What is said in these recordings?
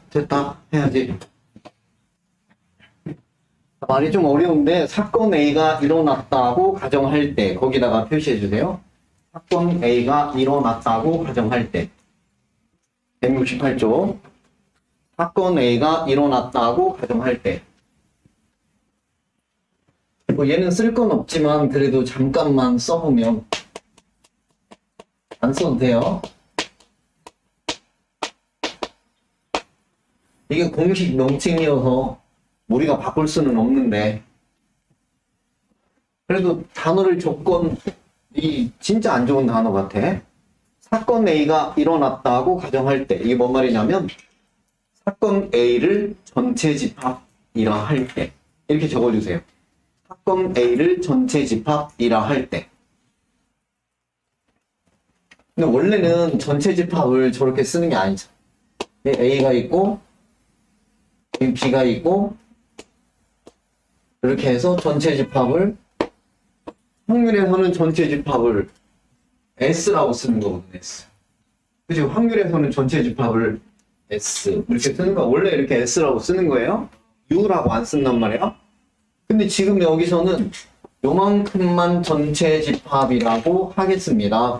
됐다. 해야지. 말이 좀 어려운데, 사건 A가 일어났다고 가정할 때, 거기다가 표시해 주세요. 사건 A가 일어났다고 가정할 때. 168조. 사건 A가 일어났다고 가정할 때. 뭐 얘는 쓸 건 없지만, 그래도 잠깐만 써보면, 안 써도 돼요. 이게 공식 명칭이어서 우리가 바꿀 수는 없는데, 그래도 단어를 조건이 진짜 안 좋은 단어 같아. 사건 A가 일어났다고 가정할 때, 이게 뭔 말이냐면 사건 A를 전체 집합이라 할 때, 이렇게 적어주세요. 사건 A를 전체 집합이라 할 때. 근데 원래는 전체 집합을 저렇게 쓰는 게 아니죠. A가 있고 B가 있고 이렇게 해서 전체 집합을, 확률에서는 전체 집합을 S라고 쓰는 거거든요. S. 그치? 확률에서는 전체 집합을 S 이렇게 쓰는 거, 원래 이렇게 S라고 쓰는 거예요. U라고 안 쓴단 말이야. 근데 지금 여기서는 요만큼만 전체 집합이라고 하겠습니다.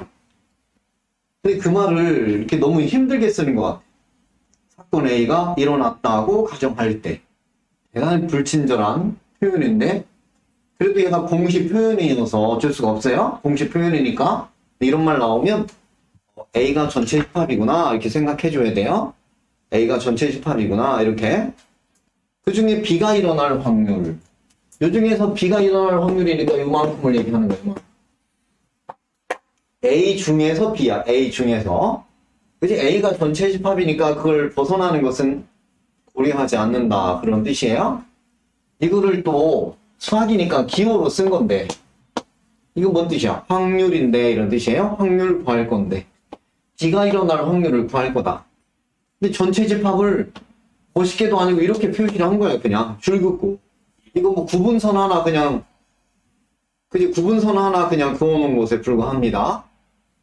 근데 그 말을 이렇게 너무 힘들게 쓰는 것 같아. 사건 A가 일어났다고 가정할 때. 대단히 불친절한 표현인데, 그래도 얘가 공식 표현이어서 어쩔 수가 없어요. 공식 표현이니까 이런 말 나오면 A가 전체 집합이구나 이렇게 생각해 줘야 돼요. A가 전체 집합이구나 이렇게. 그 중에 B가 일어날 확률, 요 중에서 B가 일어날 확률이니까 요만큼을 얘기하는 거예요. A 중에서 B야. A 중에서. 그치? A가 전체 집합이니까 그걸 벗어나는 것은 고려하지 않는다 그런 뜻이에요. 이거를 또 수학이니까 기호로 쓴 건데, 이거 뭔 뜻이야? 확률인데 이런 뜻이에요. 확률 구할 건데 B가 일어날 확률을 구할 거다. 근데 전체 집합을 50개도 아니고 이렇게 표시를 한 거야. 그냥 줄 긋고. 이거 뭐 구분선 하나 그냥, 그지? 구분선 하나 그냥 그어놓은 것에 불과합니다.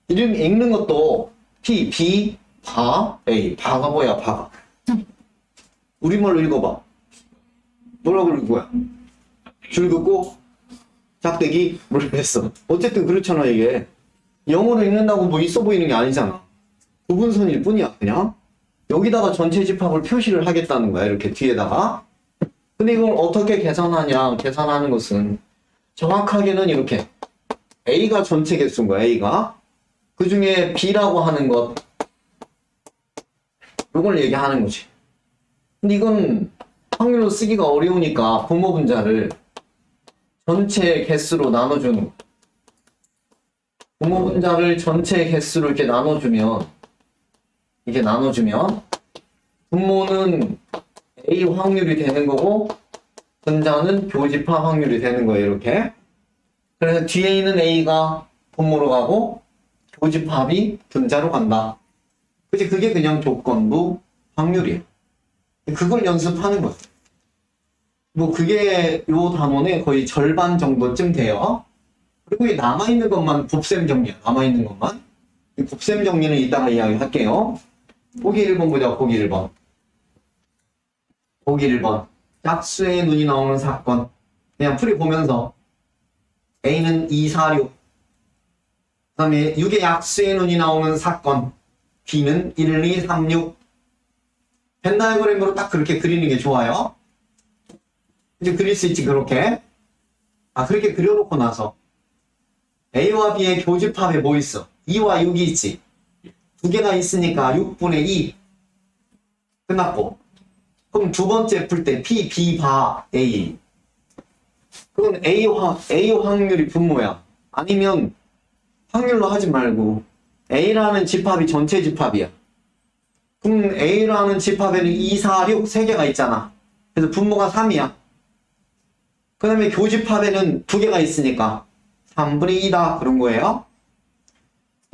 이름 읽는 것도 P, B, 바, A. 바가 뭐야, 바가. 우리말로 읽어봐. 뭐라고 읽을 거야? 줄 긋고, 작대기, 모르겠어. 어쨌든 그렇잖아, 이게. 영어로 읽는다고 뭐 있어 보이는 게 아니잖아. 구분선일 뿐이야, 그냥. 여기다가 전체 집합을 표시를 하겠다는 거야, 이렇게 뒤에다가. 근데 이걸 어떻게 계산하냐, 계산하는 것은 정확하게는 이렇게. A가 전체 개수인 거야, A가. 그 중에 B라고 하는 것, 이걸 얘기하는 거지. 근데 이건 확률로 쓰기가 어려우니까 분모 분자를 전체 개수로 나눠주는 거. 분모 분자를 전체 개수로 이렇게 나눠주면, 분모는 A 확률이 되는 거고 분자는 교집합 확률이 되는 거예요. 이렇게. 그래서 뒤에 있는 A가 분모로 가고 교집합이 분자로 간다. 그치? 그게 그냥 조건부 확률이에요. 그걸 연습하는 거예요. 뭐 그게 요 단원의 거의 절반 정도쯤 돼요. 그리고 이 남아있는 것만 곱셈 정리야. 남아있는 것만. 이 곱셈 정리는 이따가 이야기할게요. 보기 1번 보자. 보기 1번. 보기 1번. 짝수의 눈이 나오는 사건. 그냥 풀이 보면서 A는 2, 4, 6. 그 다음에 6의 약수의 눈이 나오는 사건. B는 1, 2, 3, 6. 벤 다이어그램으로 딱 그렇게 그리는 게 좋아요. 이제 그릴 수 있지, 그렇게. 그렇게 그려놓고 나서 A와 B의 교집합에 뭐 있어? 2와 6이 있지. 두 개가 있으니까 6분의 2. 끝났고. 그럼 두 번째 풀 때 P, B, 바, A. 그건 A 확률이 분모야. 아니면 확률로 하지 말고 A라는 집합이 전체 집합이야. 그럼 A라는 집합에는 2, 4, 6 세 개가 있잖아. 그래서 분모가 3이야. 그 다음에 교집합에는 두 개가 있으니까 3분의 2다 그런 거예요.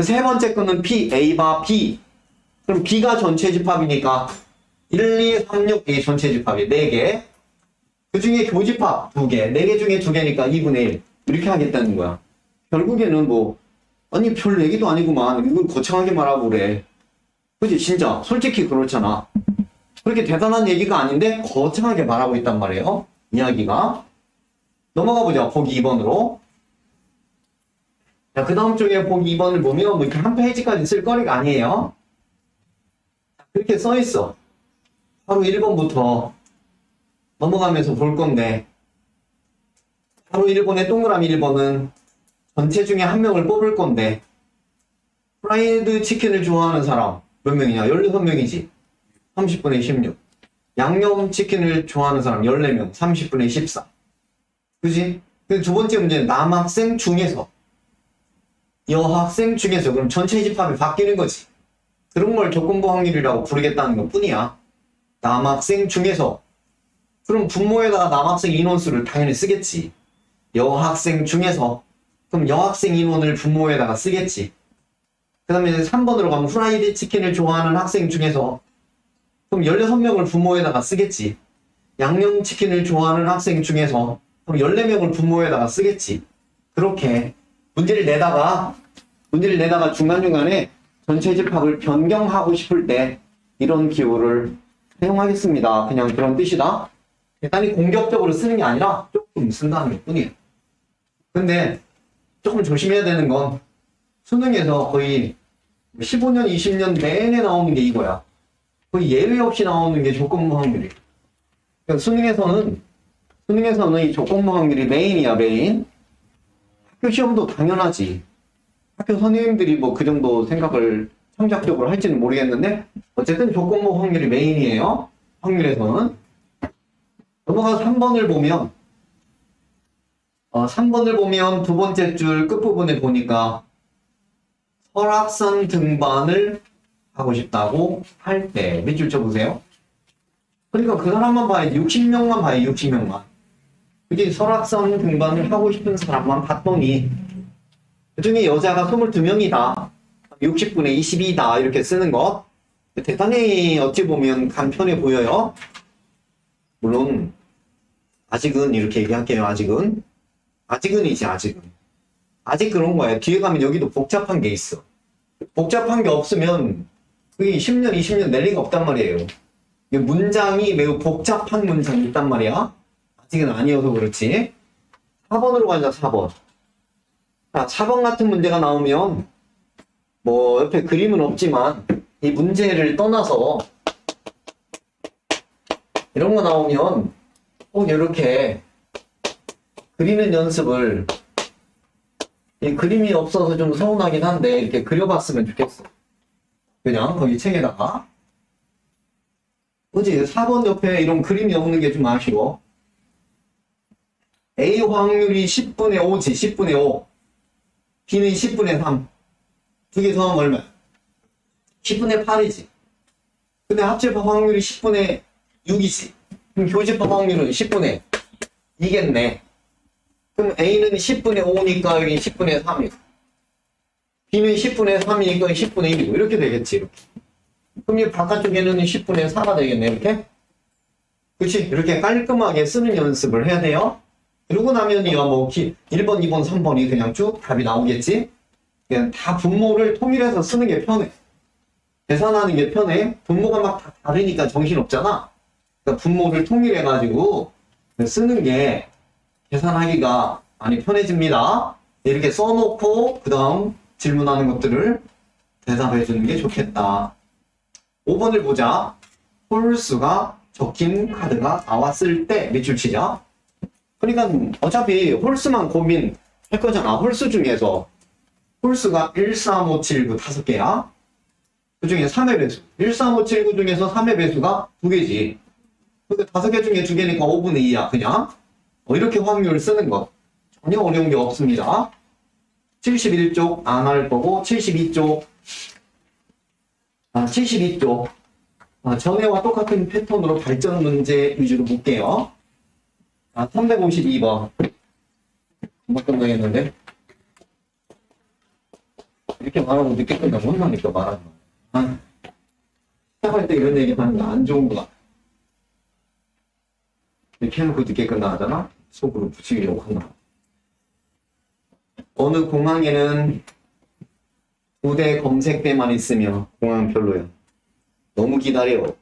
세 번째 거는 P, A 바 B. 그럼 B가 전체 집합이니까 1, 2, 3, 6 이게 전체 집합이 4개. 그 중에 교집합 2개. 4개 중에 2개니까 2분의 1. 이렇게 하겠다는 거야. 결국에는 뭐, 아니, 별 얘기도 아니구만. 이걸 거창하게 말하고 그래. 그치, 진짜. 솔직히 그렇잖아. 그렇게 대단한 얘기가 아닌데, 거창하게 말하고 있단 말이에요. 이야기가. 넘어가 보자. 보기 2번으로. 자, 그 다음 쪽에 보기 2번을 보면, 뭐 이렇게 한 페이지까지 쓸 거리가 아니에요. 그렇게 써 있어. 바로 1번부터 넘어가면서 볼 건데, 바로 1번의 동그라미 1번은 전체 중에 한 명을 뽑을 건데, 프라이드 치킨을 좋아하는 사람 몇 명이냐? 16명이지. 30분의 16. 양념 치킨을 좋아하는 사람 14명. 30분의 14. 그지? 두 번째 문제는 남학생 중에서, 여학생 중에서. 그럼 전체 집합이 바뀌는 거지. 그런 걸 조건부 확률이라고 부르겠다는 것 뿐이야. 남학생 중에서. 그럼 분모에다가 남학생 인원수를 당연히 쓰겠지. 여학생 중에서. 그럼 여학생 인원을 분모에다가 쓰겠지. 그 다음에 3번으로 가면 후라이드 치킨을 좋아하는 학생 중에서. 그럼 16명을 분모에다가 쓰겠지. 양념 치킨을 좋아하는 학생 중에서. 그럼 14명을 분모에다가 쓰겠지. 그렇게 문제를 내다가 중간중간에 전체 집합을 변경하고 싶을 때 이런 기호를 사용하겠습니다. 그냥 그런 뜻이다. 대단히 공격적으로 쓰는 게 아니라 조금 쓴다는 것 뿐이에요. 근데 조금 조심해야 되는 건 수능에서 거의 15년, 20년 내내 나오는 게 이거야. 거의 예외 없이 나오는 게 조건부 확률이. 그러니까 수능에서는 이 조건부 확률이 메인이야, 메인. 학교 시험도 당연하지. 학교 선생님들이 뭐 그 정도 생각을 창작적으로 할지는 모르겠는데, 어쨌든 조건부 확률이 메인이에요. 확률에서는. 넘어가서 3번을 보면, 3번을 보면 두 번째 줄 끝부분에 보니까 설악산 등반을 하고 싶다고 할 때 몇 줄 쳐보세요. 그러니까 그 사람만 봐야 60명만 봐야 60명만. 그게 설악산 등반을 하고 싶은 사람만 봤더니 그 중에 여자가 22명이다. 60분의 22다. 이렇게 쓰는 것. 대단히 어찌 보면 간편해 보여요. 물론 아직은 이렇게 얘기할게요. 아직은이지. 아직 그런 거야. 뒤에 가면 여기도 복잡한 게 있어. 복잡한 게 없으면 그게 10년, 20년 낼 리가 없단 말이에요. 문장이 매우 복잡한 문장이 있단 말이야. 아직은 아니어서 그렇지. 4번으로 가자. 4번. 자, 4번 같은 문제가 나오면 뭐 옆에 그림은 없지만 이 문제를 떠나서 이런 거 나오면 꼭 이렇게 그리는 연습을, 이 그림이 없어서 좀 서운하긴 한데 이렇게 그려봤으면 좋겠어. 그냥 거기 책에다가. 그치? 4번 옆에 이런 그림이 없는 게 좀 아쉬워. A 확률이 10분의 5지. 10분의 5. B는 10분의 3. 두 개 더하면 얼마야? 10분의 8이지. 근데 합집합 확률이 10분의 6이지. 그럼 교집합 확률은 10분의 2겠네. 그럼 A는 10분의 5니까 여기 10분의 3이고, B는 10분의 3이니까 10분의 1이고, 이렇게 되겠지, 이렇게. 그럼 이 바깥쪽에는 10분의 4가 되겠네, 이렇게. 그치? 이렇게 깔끔하게 쓰는 연습을 해야 돼요. 그러고 나면요, 뭐, 1번, 2번, 3번이 그냥 쭉 답이 나오겠지? 그냥 다 분모를 통일해서 쓰는 게 편해. 계산하는 게 편해. 분모가 막 다 다르니까 정신없잖아. 그러니까 분모를 통일해가지고 쓰는 게 계산하기가 많이 편해집니다. 이렇게 써놓고 그 다음 질문하는 것들을 대답해 주는 게 좋겠다. 5번을 보자. 홀수가 적힌 카드가 나왔을 때 밑줄 치자. 그러니까 어차피 홀수만 고민할 거잖아. 홀수 중에서 홀수가 1, 3, 5, 7, 9 5개야. 그 중에 3의 배수. 1, 3, 5, 7, 9 중에서 3의 배수가 2개지. 그러니까 5개 중에 2개니까 5분의 2야, 그냥. 이렇게 확률을 쓰는 것. 전혀 어려운 게 없습니다. 71쪽 안 할 거고, 72쪽. 72쪽. 전에와 똑같은 패턴으로 발전 문제 위주로 볼게요. 352번. 금방 끝나겠는데? 이렇게 말하고 늦게 끝나고 혼나니까 말하지 마. 시작할 때 이런 얘기 하는 거 안 좋은 거 같아. 이렇게 해놓고 늦게 끝나잖아? 속으로 붙이려고 한다. 어느 공항에는 2대 검색대만 있으면 공항은 별로야. 너무 기다려.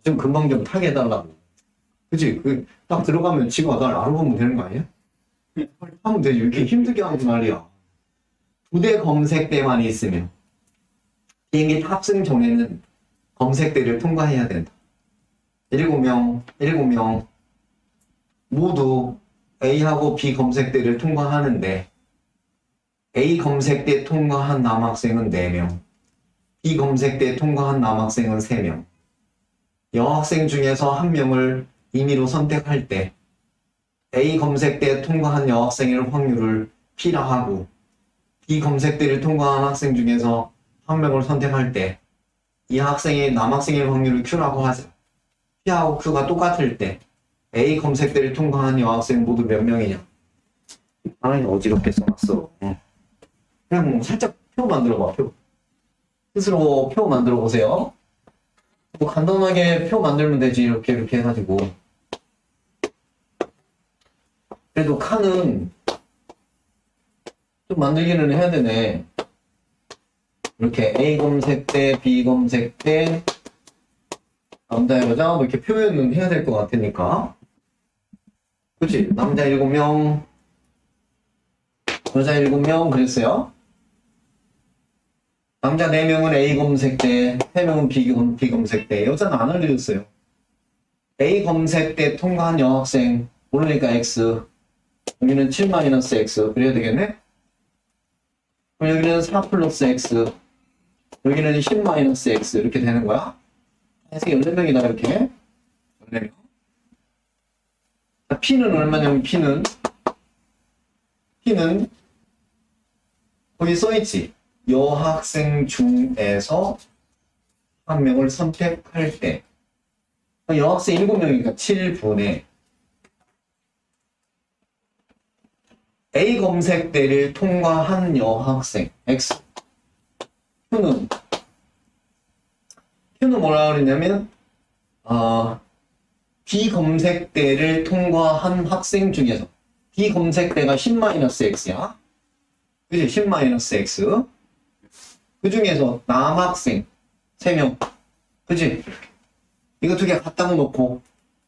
좀 금방 좀 타게 해달라고. 그치? 딱 들어가면 지가 날 알아보면 되는 거 아니야? 빨리 타면 되지. 왜 이렇게 힘들게 하지 말이야. 2대 검색대만 있으면 비행기 탑승 전에는 검색대를 통과해야 된다. 7명 모두 A하고 B 검색대를 통과하는데 A 검색대 통과한 남학생은 4명, B 검색대 통과한 남학생은 3명. 여학생 중에서 1명을 임의로 선택할 때 A 검색대 통과한 여학생의 확률을 P라 하고 B 검색대를 통과한 학생 중에서 1명을 선택할 때 이 학생의 남학생의 확률을 Q라고 하자. P하고 Q가 똑같을 때 A 검색대를 통과한 여학생 모두 몇 명이냐? 아니 어지럽게 써놨어. 그냥 뭐 살짝 표 만들어봐. 표. 스스로 표 만들어 보세요. 뭐 간단하게 표 만들면 되지. 이렇게 해가지고. 그래도 칸은 좀 만들기는 해야 되네. 이렇게 A 검색대, B 검색대, 남자, 여자 뭐 이렇게 표현은 해야 될 것 같으니까. 그치? 남자 7명, 여자 7명 그랬어요. 남자 4명은 A 검색대, 3명은 B 검색대. 여자는 안 알려줬어요. A 검색대 통과한 여학생 모르니까 X. 여기는 7-X 그래야 되겠네? 그럼 여기는 4+X. 여기는 10-X 이렇게 되는 거야. 해서 14명이다 이렇게. 14명. P는 얼마냐면 P는 거기 써있지. 여학생 중에서 1명을 선택할 때 여학생 7명이니까 7분의 A 검색대를 통과한 여학생 X. Q는 뭐라 그랬냐면 B 검색대를 통과한 학생 중에서 B 검색대가 10-X야. 그치? 10-X. 그 중에서 남학생 3명. 그치? 이거 두 개 갖다 놓고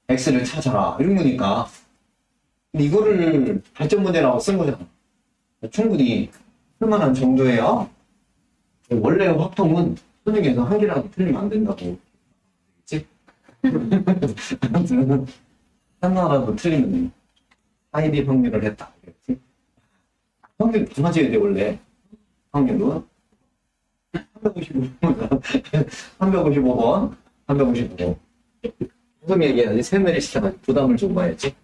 X를 찾아라. 이런 거니까. 근데 이거를 발전 문제라고 쓴 거잖아. 충분히 쓸만한 정도예요. 원래 확통은 수능에서 한 개라도 틀리면 안 된다고. 그치? 하나라도 틀리면 사이비 확률을 했다. 그랬지? 확률 다 맞아야 돼, 원래. 확률은. 355번. 355번. 무슨 얘기해야지? 세뇌를 시켜가지고 부담을 좀 봐야지.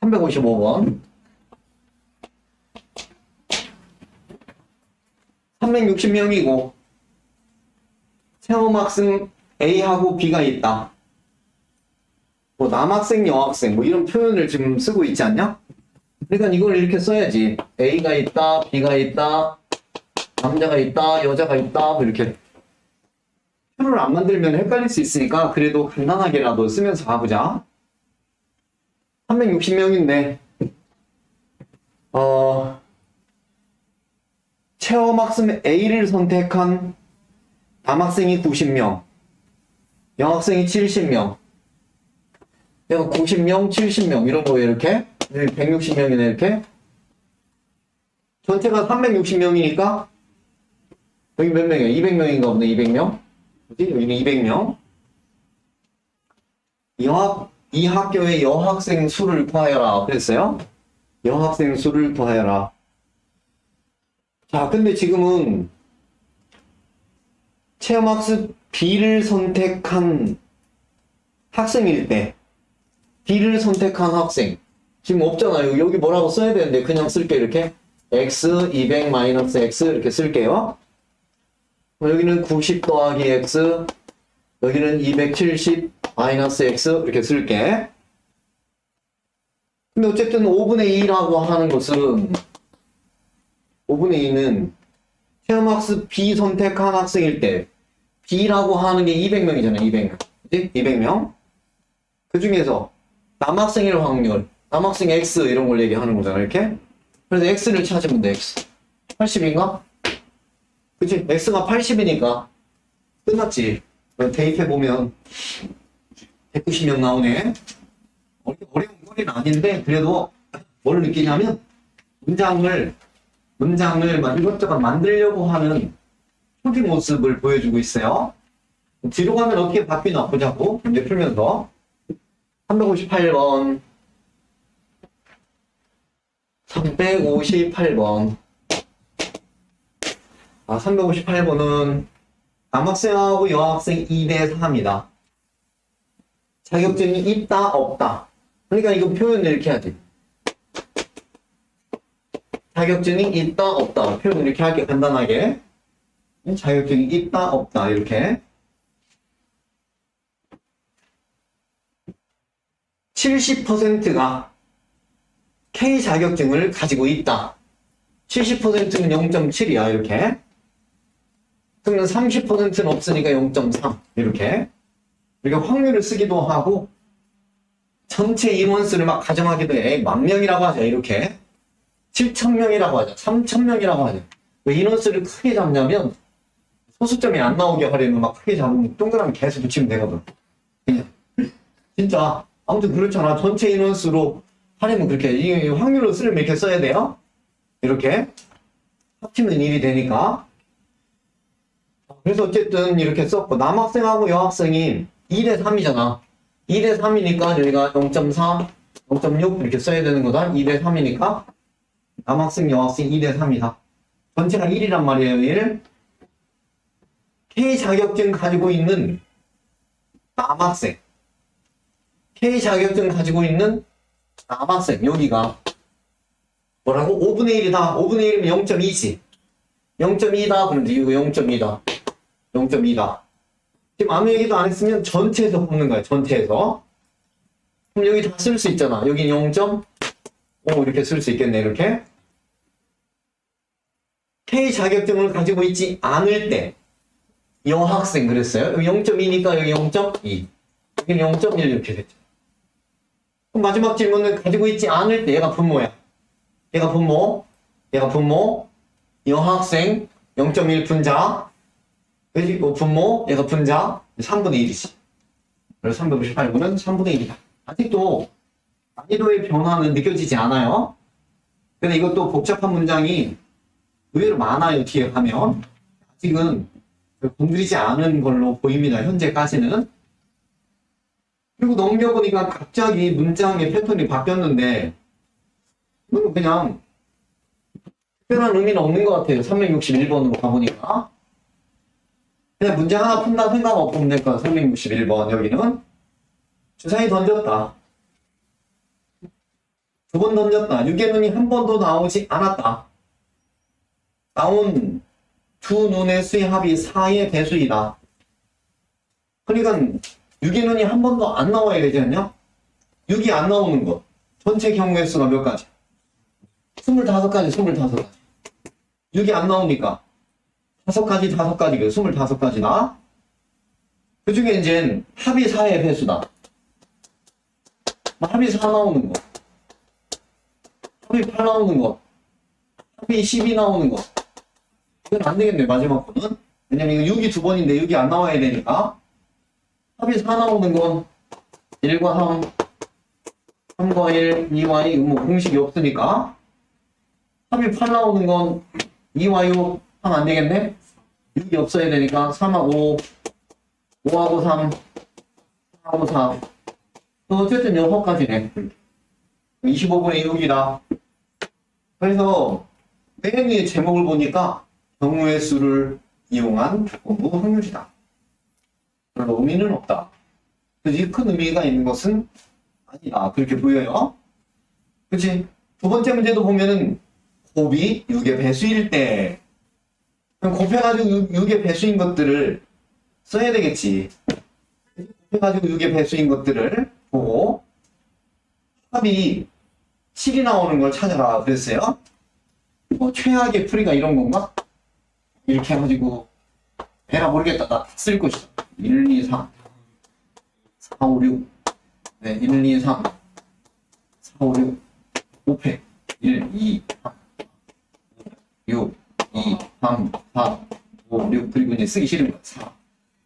355번. 360명이고 체험학생 A하고 B가 있다. 뭐 남학생, 여학생 뭐 이런 표현을 지금 쓰고 있지 않냐? 그러니까 이걸 이렇게 써야지. A가 있다, B가 있다, 남자가 있다, 여자가 있다 뭐 이렇게. 표를 안 만들면 헷갈릴 수 있으니까 그래도 간단하게라도 쓰면서 가보자. 360명인데 체험학생 A를 선택한 남학생이 90명, 여학생이 70명. 그래서 90명, 70명 이런 거에 이렇게 160명이네 이렇게. 전체가 360명이니까 여기 몇 명이야? 200명인가 보네. 200명. 그치? 여기는 200명. 이 학교의 여학생 수를 구하여라 그랬어요. 여학생 수를 구하여라. 자, 근데 지금은 체험학습 B를 선택한 학생일 때 B를 선택한 학생 지금 없잖아요. 여기 뭐라고 써야 되는데 그냥 쓸게 이렇게 X 200-X 이렇게 쓸게요. 여기는 90 더하기 X, 여기는 270-X 이렇게 쓸게. 근데 어쨌든 5분의 2라고 하는 것은 5분의 2는 체험학습 B 선택한 학생일 때 B라고 하는 게 200명이잖아요. 200명. 그치? 200명. 그 중에서 남학생일 확률, 남학생 X 이런 걸 얘기하는 거잖아, 이렇게. 그래서 X를 찾으면 돼, X. 80인가? 그치? X가 80이니까 끝났지. 대입해보면 190명 나오네. 어려운 거리는 아닌데, 그래도 뭘 느끼냐면, 문장을 막 이것저것 만들려고 하는 초기 모습을 보여주고 있어요. 뒤로 가면 어떻게 바뀌나 보자고. 문제 풀면서. 358번. 358번. 358번은 남학생하고 여학생 2대 4입니다. 자격증이 있다, 없다. 그러니까 이거 표현을 이렇게 해야지. 자격증이 있다, 없다. 표현을 이렇게 할게, 간단하게. 자격증이 있다, 없다. 이렇게. 70%가 K 자격증을 가지고 있다. 70%는 0.7이야, 이렇게. 그러면 30%는 없으니까 0.3. 이렇게. 이렇게 확률을 쓰기도 하고, 전체 인원수를 막 가정하기도 해. 10,000명이라고 하자, 이렇게. 7,000명이라고 하자. 3,000명이라고 하자. 왜 인원수를 크게 잡냐면, 소수점이 안 나오게 하려면 막 크게 잡으면 동그라미 계속 붙이면 되거든. 그냥. 진짜. 아무튼 그렇잖아. 전체 인원수로 하려면 그렇게, 이 확률로 쓰려면 이렇게 써야 돼요. 이렇게. 합치면 1이 되니까. 그래서 어쨌든 이렇게 썼고, 남학생하고 여학생이 2대 3이잖아. 2대 3이니까 여기가 0.4, 0.6 이렇게 써야 되는 거다. 2대 3이니까. 남학생, 여학생 2대 3이다. 전체가 1이란 말이에요, 1. K 자격증 가지고 있는 남학생. K 자격증 가지고 있는 남학생, 여기가. 뭐라고? 5분의 1이다. 5분의 1이면 0.2지. 0.2다. 그런데 이거 0.2다. 0.2다. 지금 아무 얘기도 안 했으면 전체에서 뽑는 거야. 전체에서. 그럼 여기 다 쓸 수 있잖아. 여기 0.5 이렇게 쓸 수 있겠네. 이렇게. K 자격증을 가지고 있지 않을 때 여학생 그랬어요. 여기 0.2니까 여기 0.2. 여기는 0.1 이렇게 됐죠. 그럼 마지막 질문은 가지고 있지 않을 때 얘가 분모야. 얘가 분모. 여학생 0.1 분자. 그지? 분모, 얘가 분자, 3분의 1이지. 그래서 358분은 3분의 1이다. 아직도 난이도의 변화는 느껴지지 않아요. 근데 이것도 복잡한 문장이 의외로 많아요, 뒤에 가면. 아직은 공들이지 않은 걸로 보입니다, 현재까지는. 그리고 넘겨보니까 갑자기 문장의 패턴이 바뀌었는데, 이건 그냥 특별한 의미는 없는 것 같아요. 361번으로 가보니까. 그냥 문제 하나 푼다 생각 보면 될 거야. 361번 여기는 주사위 던졌다. 2번 던졌다. 유괴눈이 한 번도 나오지 않았다. 나온 두 눈의 수의 합이 4의 배수이다. 그러니까 유괴눈이 한 번도 안 나와야 되지 않냐? 6이 안 나오는 것. 전체 경우의 수가 몇 가지? 25가지. 6이 안 나오니까 5가지, 5가지, 25가지다. 그 중에 이제 합이 4의 배수다. 합이 4 나오는 거. 합이 8 나오는 거. 합이 12 나오는 거. 이건 안 되겠네, 마지막 거는. 왜냐면 이거 6이 2번인데 6이 안 나와야 되니까. 합이 4 나오는 건 1과 3, 3과 1, 2와 2, 뭐 공식이 없으니까. 합이 8 나오는 건 2와 6 하면 안 되겠네? 6이 없어야 되니까 3하고 5, 5하고 3, 4하고 4. 어쨌든 6가지네. 25분의 6이다. 그래서 맨 위에 제목을 보니까 경우의 수를 이용한 조건부 확률이다. 별로 의미는 없다. 그지? 큰 의미가 있는 것은 아니다. 그렇게 보여요. 그치? 두 번째 문제도 보면은 곱이 6의 배수일 때 그럼 곱해가지고 6의 배수인 것들을 써야 되겠지. 곱해가지고 6의 배수인 것들을 보고 합이 7이 나오는 걸 찾아라 그랬어요. 뭐 최악의 풀이가 이런 건가? 이렇게 해가지고 에라 모르겠다. 나 쓸 것이다. 1, 2, 3 4, 5, 6 네, 1, 2, 3 5, 6, 5패. 1, 2, 3, 6, 2, 3, 4, 5, 6. 그리고 이제 쓰기 싫은 거 4.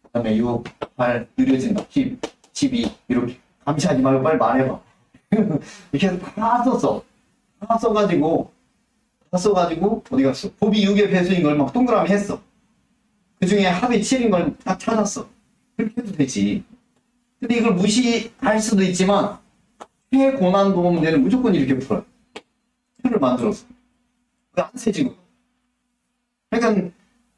그 다음에 6, 8, 느려진다. 10, 12. 이렇게. 감시하지 말고 빨리 말해봐. 이렇게 해서 다 썼어. 다 써가지고, 어디 갔어? 곱이 6의 배수인 걸 막 동그라미 했어. 그 중에 합이 7인 걸 딱 찾았어. 그렇게 해도 되지. 근데 이걸 무시할 수도 있지만, 최고난도 문제는 무조건 이렇게 풀어요. 표를 만들어서. 왜 안 세지고? 그러니까,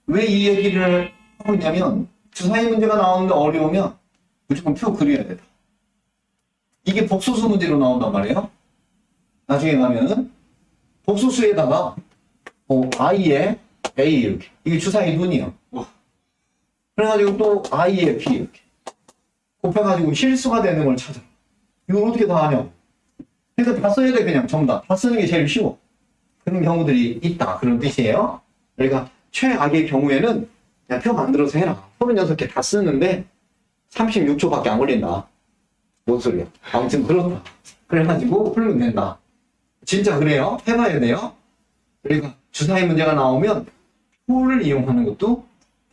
왜 이 얘기를 하고 있냐면, 주사위 문제가 나오는데 어려우면, 무조건 표 그려야 돼. 이게 복소수 문제로 나온단 말이에요. 나중에 가면은, 복소수에다가, i에 a 이렇게. 이게 주사위 눈이요. 그래가지고 또 i에 p 이렇게. 곱해가지고 실수가 되는 걸 찾아. 이걸 어떻게 다 하냐? 그래서 다 써야 돼, 그냥 전부 다. 다 쓰는 게 제일 쉬워. 그런 경우들이 있다. 그런 뜻이에요. 그러니까 최악의 경우에는 그냥 표 만들어서 해라. 36개 다 쓰는데 36초밖에 안 걸린다. 뭔 소리야. 아무튼 그렇다. 그래가지고 풀면 된다. 진짜 그래요. 해봐야 돼요. 그러니까 주사위 문제가 나오면 표를 이용하는 것도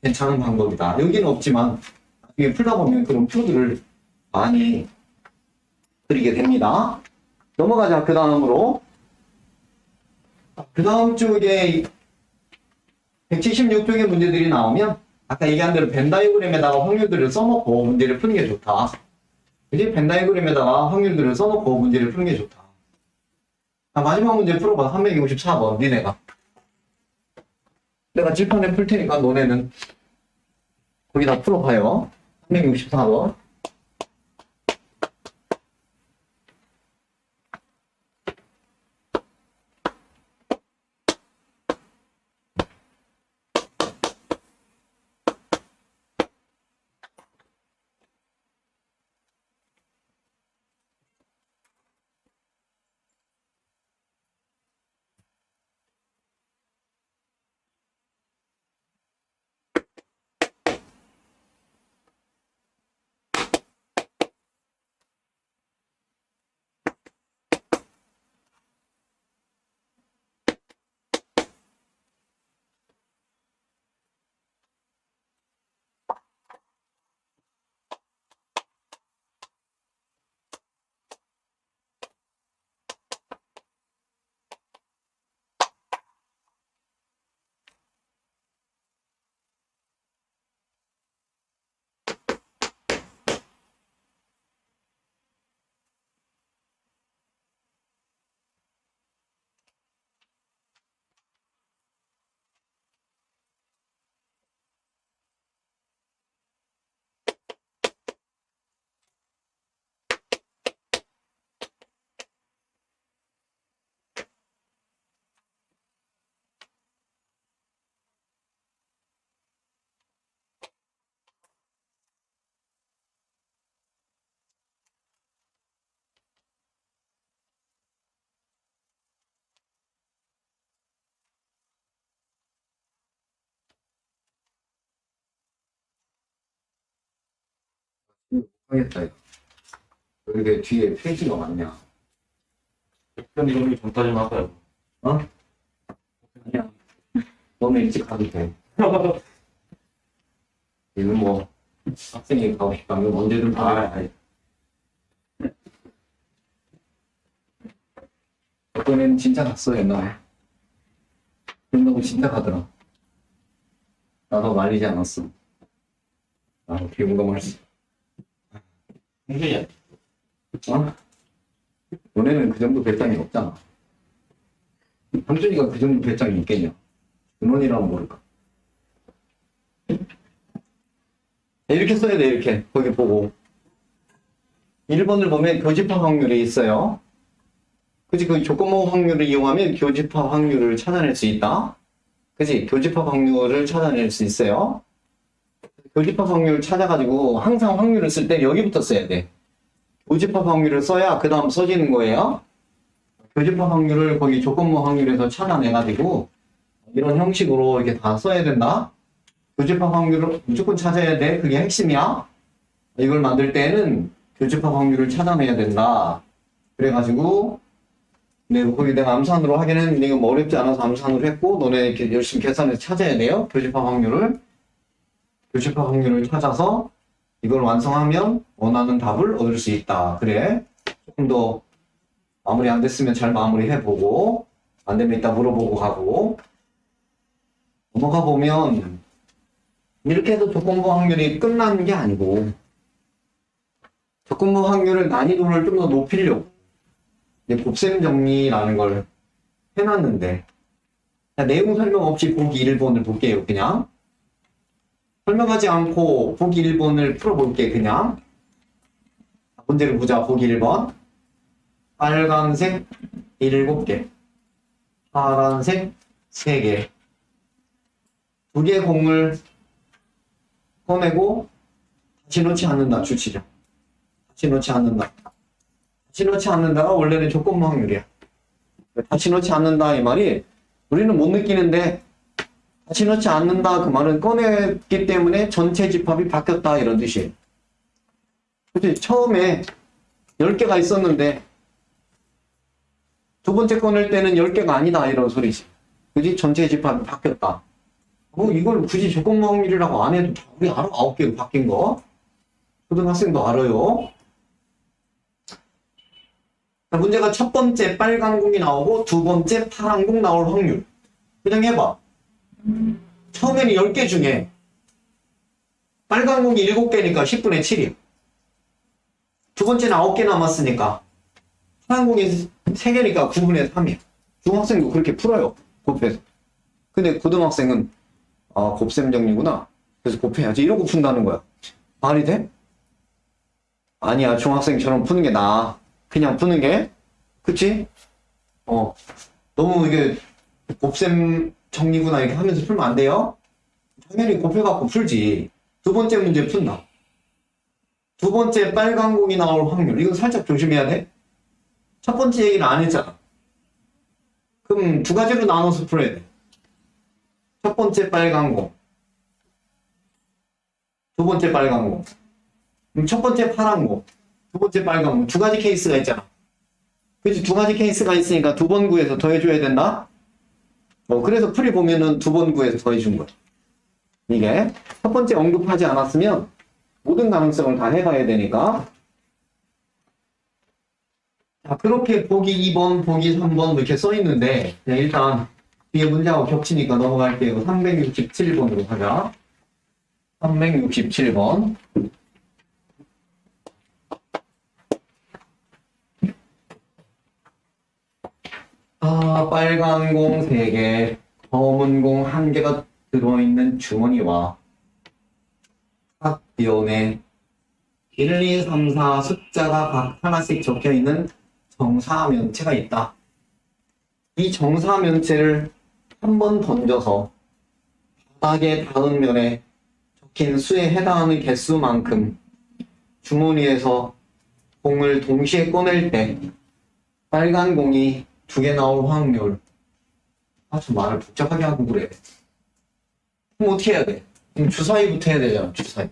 괜찮은 방법이다. 여기는 없지만 나중에 풀다 보면 그런 표들을 많이 그리게 됩니다. 넘어가자. 그 다음으로. 그 다음 쪽에 176쪽의 문제들이 나오면 아까 얘기한 대로 벤 다이어그램에다가 확률들을 써놓고 문제를 푸는 게 좋다. 그지? 벤 다이어그램에다가 확률들을 써놓고 문제를 푸는 게 좋다. 자, 마지막 문제 풀어봐. 354번. 니네가. 내가 칠판에 풀 테니까 너네는 거기다 풀어봐요. 364번. 하겠다, 이거. 왜 이렇게 뒤에 페이지가 많냐? 그럼 이거 전까지만 할까요? 어? 아니야. 너는 일찍 가도 돼. 이건 뭐, 학생이 가고 싶다면 언제든 가. 어떤 애는 진짜 갔어, 옛날에. 그런다고 진짜 가더라. 나도 말리지 않았어. 나도 비공감할 수. 형준이야. 어? 너네는 그 정도 배짱이 없잖아. 형준이가 그 정도 배짱이 있겠냐? 근원이라면 모를까? 이렇게 써야 돼, 이렇게. 거기 보고. 1번을 보면 교집합 확률이 있어요. 그치? 그 조건모 확률을 이용하면 교집합 확률을 찾아낼 수 있다. 그치? 교집합 확률을 찾아낼 수 있어요. 교집합 확률 찾아가지고 항상 확률을 쓸 때 여기부터 써야 돼. 교집합 확률을 써야 그 다음 써지는 거예요. 교집합 확률을 거기 조건모 확률에서 찾아내가지고 이런 형식으로 이렇게 다 써야 된다. 교집합 확률을 무조건 찾아야 돼. 그게 핵심이야. 이걸 만들 때는 교집합 확률을 찾아내야 된다. 그래가지고 네, 거기 내가 암산으로 하긴 했는데 이거 뭐 어렵지 않아서 암산으로 했고 너네 이렇게 열심히 계산해서 찾아야 돼요. 교집합 확률을. 교집합 확률을 찾아서 이걸 완성하면 원하는 답을 얻을 수 있다. 그래. 조금 더 마무리 안 됐으면 잘 마무리해보고 안 되면 이따 물어보고 가고 넘어가 보면 이렇게 해서 조건부 확률이 끝나는 게 아니고 조건부 확률을 난이도를 좀 더 높이려고 이제 곱셈 정리라는 걸 해놨는데 내용 설명 없이 보기 1번을 볼게요. 그냥 설명하지 않고 보기 1번을 풀어볼게. 그냥 문제를 보자. 보기 1번 빨간색 7개 파란색 3개 2개 공을 꺼내고 다시 넣지 않는다. 주치죠. 다시 넣지 않는다. 다시 넣지 않는다가 원래는 조건부 확률이야. 다시 넣지 않는다 이 말이 우리는 못 느끼는데 다시 넣지 않는다 그 말은 꺼냈기 때문에 전체 집합이 바뀌었다 이런 뜻이에요. 그치? 처음에 10개가 있었는데 두 번째 꺼낼 때는 10개가 아니다 이런 소리지. 그지? 전체 집합이 바뀌었다. 이걸 굳이 조건부 확률이라고 안 해도 우리 알아. 9개로 바뀐 거. 초등학생도 알아요. 자, 문제가 첫 번째 빨간 공이 나오고 두 번째 파란 공 나올 확률. 그냥 해봐. 처음에는 10개 중에 빨간 공이 7개니까 10분의 7이야. 두 번째는 9개 남았으니까 파란 공이 3개니까 9분의 3이야. 중학생도 그렇게 풀어요. 곱해서. 근데 고등학생은 곱셈 정리구나. 그래서 곱해야지. 이러고 푼다는 거야. 말이 돼? 아니야. 중학생처럼 푸는 게 나아. 그냥 푸는 게. 그치? 너무 이게 곱셈 정리구나 이렇게 하면서 풀면 안 돼요. 당연히 곱해갖고 풀지. 두 번째 문제 푼다. 두 번째 빨간 공이 나올 확률. 이건 살짝 조심해야 돼. 첫 번째 얘기를 안 했잖아. 그럼 두 가지로 나눠서 풀어야 돼. 첫 번째 빨간 공. 두 번째 빨간 공. 그럼 첫 번째 파란 공. 두 번째 빨간 공. 두 가지 케이스가 있잖아. 그치? 두 가지 케이스가 있으니까 두 번 구해서 더해줘야 된다? 그래서 풀이 보면은 두 번 구해서 더해준 거야. 이게 첫 번째 언급하지 않았으면 모든 가능성을 다 해봐야 되니까. 자, 그렇게 보기 2번, 보기 3번 이렇게 써있는데 그냥 일단 뒤에 문제하고 겹치니까 넘어갈게요. 367번으로 가자. 367번. 빨간 공 3개, 검은 공 1개가 들어있는 주머니와 각 비원에 1, 2, 3, 4 숫자가 각 하나씩 적혀있는 정사면체가 있다. 이 정사면체를 한 번 던져서 바닥의 닿은 면에 적힌 수에 해당하는 개수만큼 주머니에서 공을 동시에 꺼낼 때 빨간 공이 2개 나올 확률. 좀 말을 복잡하게 하고 그래. 그럼 어떻게 해야 돼? 그럼 주사위부터 해야 되잖아. 주사위.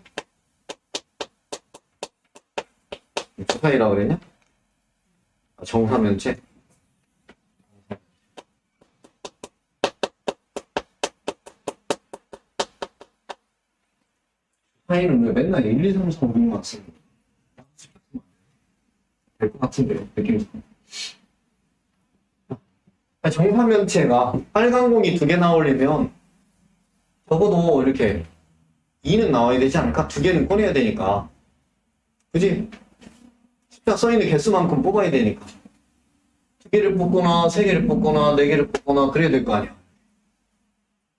주사위라고 그랬냐? 정사면체. 주사위는 왜 맨날 1, 2, 3, 4, 5, 6만 쓰는 거야? 될 것 같은데요, 느낌이. 정사면체가 빨간 공이 2개 나오려면 적어도 이렇게 2는 나와야 되지 않을까? 2개는 꺼내야 되니까. 그지? 숫자 써있는 개수만큼 뽑아야 되니까. 2개를 뽑거나 3개를 뽑거나 4개를 뽑거나 그래야 될 거 아니야.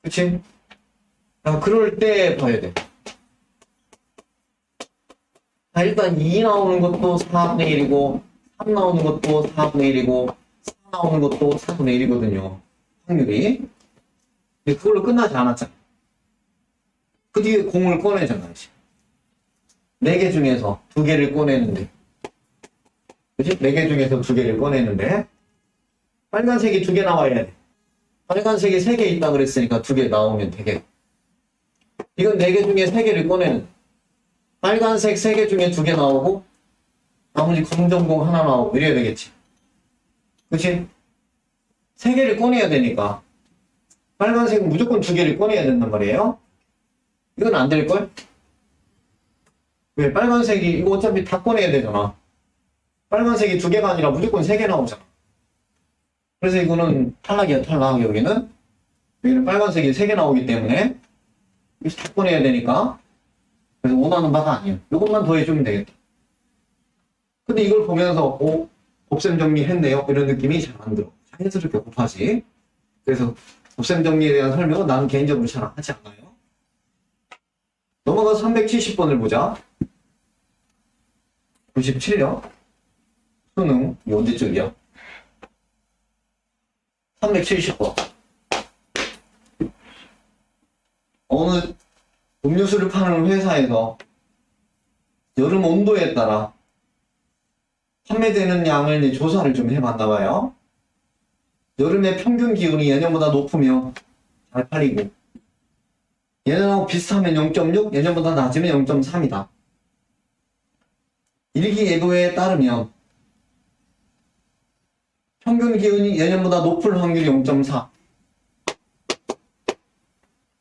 그치? 그럴 때 봐야 돼. 일단 2 나오는 것도 4분의 1이고 3 나오는 것도 4분의 1이고 나오는 것도 4분의 1이거든요. 확률이. 근데 그걸로 끝나지 않았잖아. 그 뒤에 공을 꺼내잖아. 4개 중에서 2개를 꺼내는데. 그치? 4개 중에서 2개를 꺼내는데. 빨간색이 2개 나와야 돼. 빨간색이 3개 있다 그랬으니까 2개 나오면 되게. 이건 4개 중에 3개를 꺼내는. 빨간색 3개 중에 2개 나오고, 나머지 검정공 하나 나오고, 이래야 되겠지. 그치? 세 개를 꺼내야 되니까 빨간색은 무조건 두 개를 꺼내야 된단 말이에요. 이건 안 될걸? 왜? 빨간색이 이거 어차피 다 꺼내야 되잖아. 빨간색이 두 개가 아니라 무조건 세 개 나오잖아. 그래서 이거는 탈락이야, 탈락. 여기는 빨간색이 세 개 나오기 때문에 이거 다 꺼내야 되니까. 그래서 원하는 바가 아니에요. 이것만 더 해주면 되겠다. 근데 이걸 보면서 곱셈 정리했네요, 이런 느낌이 잘 안 들어. 자연스럽게 곱하지. 그래서 곱셈 정리에 대한 설명은 나는 개인적으로 잘 하지 않아요. 넘어가서 370번을 보자. 97요. 수능, 이 언제쯤이야? 370번. 어느 음료수를 파는 회사에서 여름 온도에 따라 판매되는 양을 이제 조사를 좀 해봤나봐요. 여름에 평균 기온이 예년보다 높으면 잘 팔리고, 예년하고 비슷하면 0.6, 예년보다 낮으면 0.3이다. 일기예보에 따르면 평균 기온이 예년보다 높을 확률이 0.4.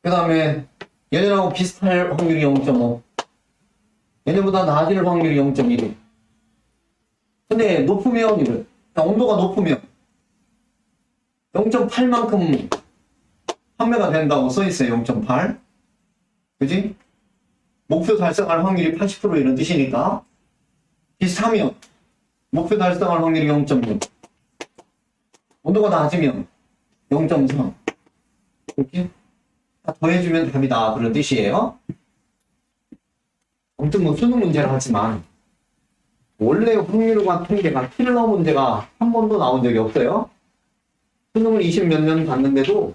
그 다음에 예년하고 비슷할 확률이 0.5. 예년보다 낮을 확률이 0.1. 근데 높으면 이래. 온도가 높으면 0.8만큼 판매가 된다고 써있어요. 0.8. 그지? 목표 달성할 확률이 80% 이런 뜻이니까. 비슷하면 목표 달성할 확률이 0.6. 온도가 낮으면 0.3. 이렇게 다 더해주면 답이다. 그런 뜻이에요. 아무튼 뭐 수능 문제라 하지만 원래 확률과 통계가 킬러 문제가 한 번도 나온 적이 없어요. 수능을 20 몇 년 봤는데도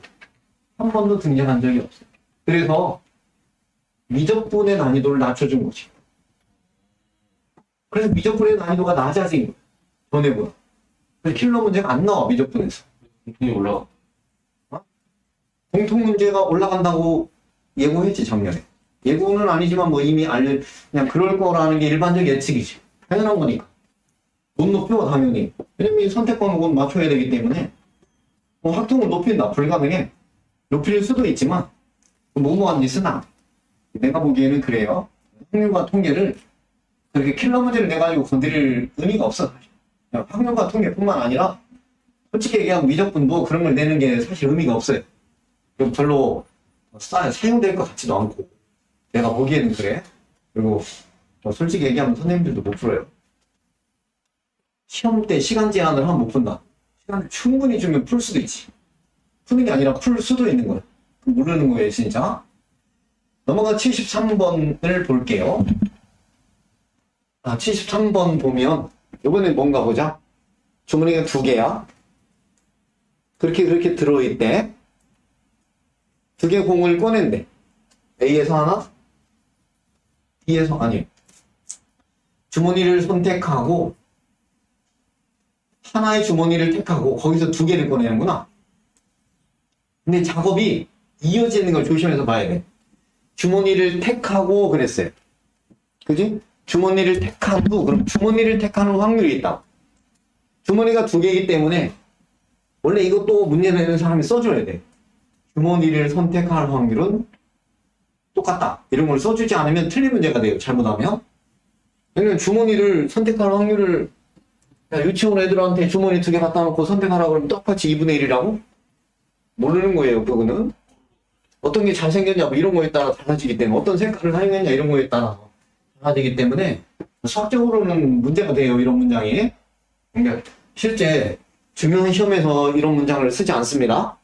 한 번도 등장한 적이 없어요. 그래서 미적분의 난이도를 낮춰준 거지. 그래서 미적분의 난이도가 낮아진 거예요. 전에보다. 그래서 킬러 문제가 안 나와, 미적분에서. 공통이 올라가. 공통 문제가 올라간다고 예고했지, 작년에. 예고는 아니지만 뭐 이미 그냥 그럴 거라는 게 일반적 예측이지. 당연한 거니까. 못 높여, 당연히. 왜냐면 이 선택 과목은 맞춰야 되기 때문에. 뭐 학통을 높인다, 불가능해. 높일 수도 있지만, 무모한 짓은 안 돼. 내가 보기에는 그래요. 확률과 통계를 그렇게 킬러 문제를 내가지고 건드릴 의미가 없어. 확률과 통계뿐만 아니라, 솔직히 얘기하면 미적분도 그런 걸 내는 게 사실 의미가 없어요. 별로 사용될 것 같지도 않고, 내가 보기에는 그래. 그리고 솔직히 얘기하면 선생님들도 못 풀어요. 시험 때 시간 제한을 하면 못 푼다. 시간을 충분히 주면 풀 수도 있지. 푸는 게 아니라 풀 수도 있는 거야. 모르는 거예요, 진짜. 넘어가 73번을 볼게요. 73번 보면 이번엔 뭔가 보자. 주머니가 두 개야. 그렇게 들어있대. 두 개 공을 꺼낸대. A에서 하나, B에서 아니. 주머니를 선택하고 하나의 주머니를 택하고 거기서 두 개를 꺼내는구나. 근데 작업이 이어지는 걸 조심해서 봐야 돼. 주머니를 택하고 그랬어요. 그지? 주머니를 택한 후 그럼 주머니를 택하는 확률이 있다. 주머니가 두 개이기 때문에 원래 이것도 문제 내는 사람이 써줘야 돼. 주머니를 선택할 확률은 똑같다. 이런 걸 써주지 않으면 틀린 문제가 돼요. 잘못하면. 왜냐면 주머니를 선택할 확률을 유치원 애들한테 주머니 두 개 갖다 놓고 선택하라고 그러면 똑같이 2분의 1이라고? 모르는 거예요. 그거는. 어떤 게 잘생겼냐 뭐 이런 거에 따라 달라지기 때문에 어떤 색깔을 사용했냐 이런 거에 따라 달라지기 때문에 수학적으로는 문제가 돼요. 이런 문장이. 그러니까 실제 중요한 시험에서 이런 문장을 쓰지 않습니다.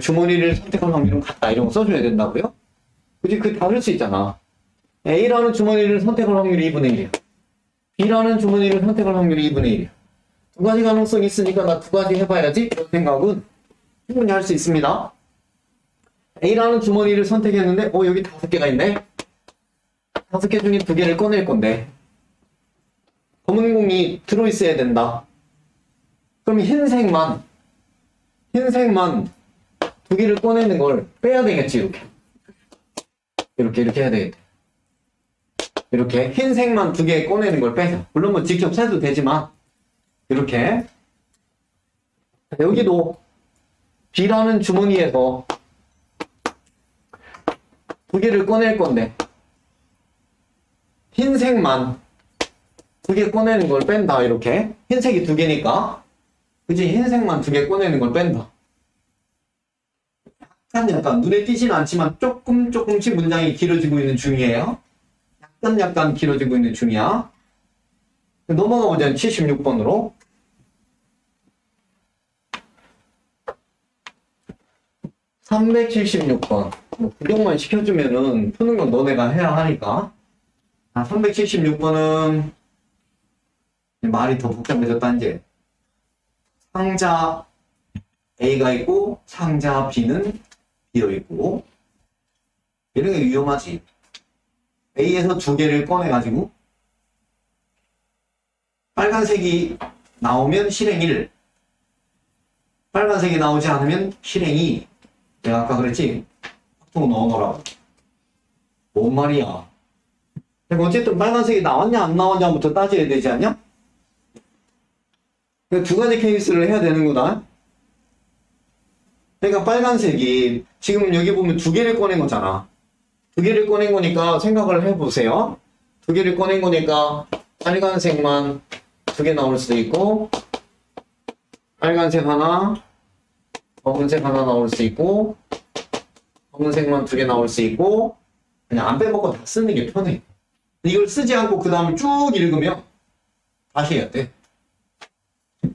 주머니를 선택할 확률은 같다. 이런 거 써줘야 된다고요? 그치? 그 다를 수 있잖아. A라는 주머니를 선택할 확률이 2분의 1이야. B라는 주머니를 선택할 확률이 2분의 1이야. 두 가지 가능성이 있으니까 나 두 가지 해봐야지. 이런 생각은 충분히 할 수 있습니다. A라는 주머니를 선택했는데 여기 5개가 있네. 5개 중에 2개를 꺼낼 건데 검은 공이 들어있어야 된다. 그럼 흰색만 2개를 꺼내는 걸 빼야 되겠지. 이렇게 해야 되겠다. 이렇게 흰색만 2개 꺼내는 걸 빼자. 물론 뭐 직접 세도 되지만 이렇게 여기도 B라는 주머니에서 두 개를 꺼낼 건데 흰색만 두 개 꺼내는 걸 뺀다. 이렇게 흰색이 두 개니까 그치? 흰색만 두 개 꺼내는 걸 뺀다. 약간 눈에 띄지는 않지만 조금씩 문장이 길어지고 있는 중이에요. 약간 길어지고 있는 중이야. 넘어가 보자. 76번으로. 376번. 구경만 시켜주면은 푸는 건 너네가 해야 하니까. 376번은 말이 더 복잡해졌다, 이제. 상자 A가 있고, 상자 B는 비어있고. 이런 게 위험하지. A에서 두 개를 꺼내가지고, 빨간색이 나오면 실행 1. 빨간색이 나오지 않으면 실행 2. 내가 아까 그랬지? 확통 넣어놓으라고. 뭔 말이야. 어쨌든 빨간색이 나왔냐 안 나왔냐부터 따져야 되지 않냐? 두 가지 케이스를 해야 되는 거다. 그러니까 빨간색이 지금 여기 보면 두 개를 꺼낸 거잖아. 두 개를 꺼낸 거니까 생각을 해보세요. 두 개를 꺼낸 거니까 빨간색만 두 개 나올 수도 있고, 빨간색 하나, 검은색 하나 나올 수 있고, 검은색만 두 개 나올 수 있고, 그냥 안 빼먹고 다 쓰는 게 편해. 이걸 쓰지 않고 그 다음을 쭉 읽으면 다시 해야 돼.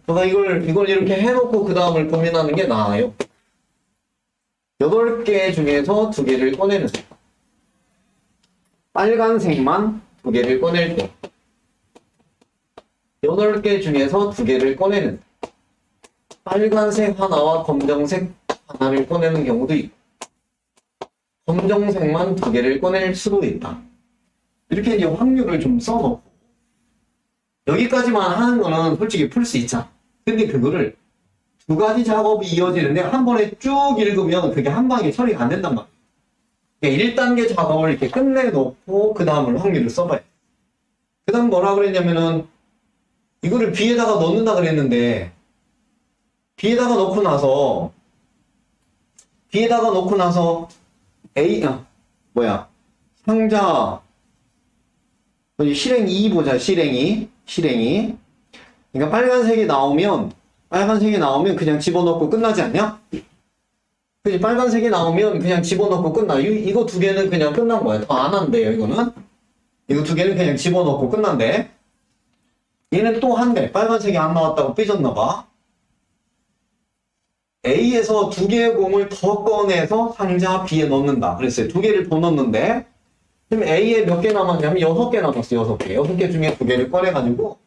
그러니까 이걸 이렇게 해놓고 그 다음을 고민하는 게 나아요. 8개 중에서 두 개를 꺼내는 거. 빨간색만 두 개를 꺼낼 때. 8개 중에서 두 개를 꺼내는. 빨간색 하나와 검정색 하나를 꺼내는 경우도 있고, 검정색만 두 개를 꺼낼 수도 있다. 이렇게 이제 확률을 좀 써놓고, 여기까지만 하는 거는 솔직히 풀 수 있잖아. 근데 그거를 두 가지 작업이 이어지는데 한 번에 쭉 읽으면 그게 한 방에 처리가 안 된단 말이야. 그러니까 1단계 작업을 이렇게 끝내놓고 그 다음을 확률을 써봐야 돼. 그 다음 뭐라 그랬냐면은 이거를 B에다가 넣는다 그랬는데 B에다가 넣고 나서 상자 실행 2 보자. 실행이 그러니까 빨간색이 나오면 그냥 집어넣고 끝나지 않냐? 그치? 빨간색이 나오면 그냥 집어넣고 끝나. 이거 두 개는 그냥 끝난 거야. 더 안 한대요. 이거 두 개는 그냥 집어넣고 끝난대. 얘는 또 한대. 빨간색이 안 나왔다고 삐졌나봐. A에서 두 개의 공을 더 꺼내서 상자 B에 넣는다. 그랬어요. 두 개를 더 넣는데, 그럼 A에 몇 개 남았냐면 6개 남았어. 6개. 6개 중에 두 개를 꺼내가지고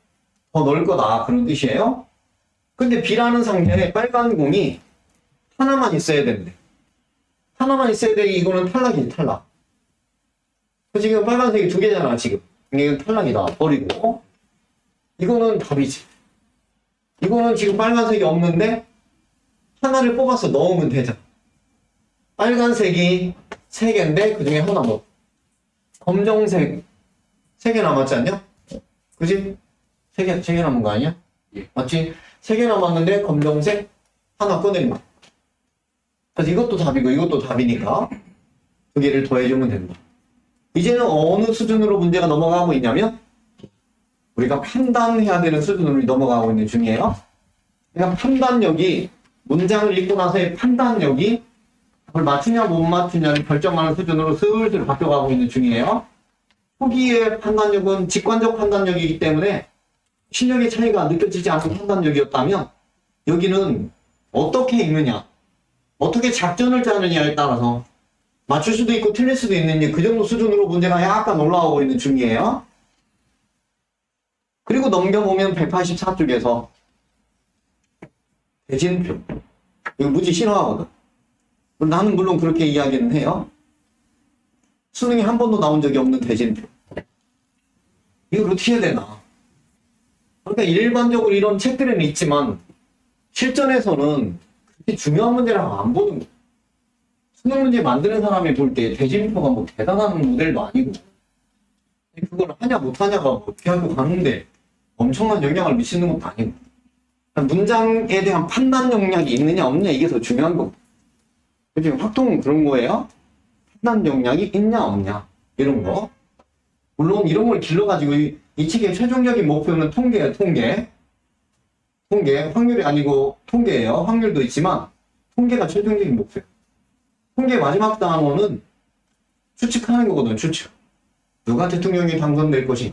더 넣을 거다. 그런 뜻이에요. 근데 B라는 상자에 빨간 공이 하나만 있어야 되는데. 하나만 있어야 돼. 이거는 탈락이지, 탈락. 지금 빨간색이 두 개잖아, 지금. 이건 탈락이다. 버리고. 이거는 답이지. 이거는 지금 빨간색이 없는데, 하나를 뽑아서 넣으면 되잖아. 빨간색이 3개인데, 그 중에 하나 넣어. 검정색 3개 남았지 않냐? 그지? 3개 남은 거 아니야? 예. 맞지? 3개 남았는데, 검정색 하나 꺼내는 거야. 그래서 이것도 답이고, 이것도 답이니까, 두 개를 더해주면 된다. 이제는 어느 수준으로 문제가 넘어가고 있냐면, 우리가 판단해야 되는 수준으로 넘어가고 있는 중이에요. 그러니까 판단력이, 문장을 읽고 나서의 판단력이 그걸 맞추냐 못 맞추냐를 결정하는 수준으로 슬슬 바뀌어가고 있는 중이에요. 초기의 판단력은 직관적 판단력이기 때문에 실력의 차이가 느껴지지 않는 판단력이었다면, 여기는 어떻게 읽느냐, 어떻게 작전을 짜느냐에 따라서 맞출 수도 있고 틀릴 수도 있는 그 정도 수준으로 문제가 약간 올라오고 있는 중이에요. 그리고 넘겨보면 184쪽에서 대진표. 이거 무지 싫어하거든. 나는 물론 그렇게 이야기는 해요. 수능에 한 번도 나온 적이 없는 대진표. 이걸 어떻게 해야 되나. 그러니까 일반적으로 이런 책들에는 있지만 실전에서는 그렇게 중요한 문제라고 안 보는 거예요. 수능 문제 만드는 사람이 볼 때 대진표가 뭐 대단한 모델도 아니고, 그걸 하냐 못하냐가 어떻게 하고 가는데 엄청난 영향을 미치는 것도 아니고. 문장에 대한 판단 역량이 있느냐 없느냐 이게 더 중요한 거고. 그치? 확통은 그런 거예요. 판단 역량이 있냐 없냐 이런 거. 물론 이런 걸 길러가지고 이 책의 최종적인 목표는 통계예요. 통계 확률이 아니고 통계예요. 확률도 있지만 통계가 최종적인 목표. 통계 마지막 단어는 추측하는 거거든. 추측. 누가 대통령이 당선될 것이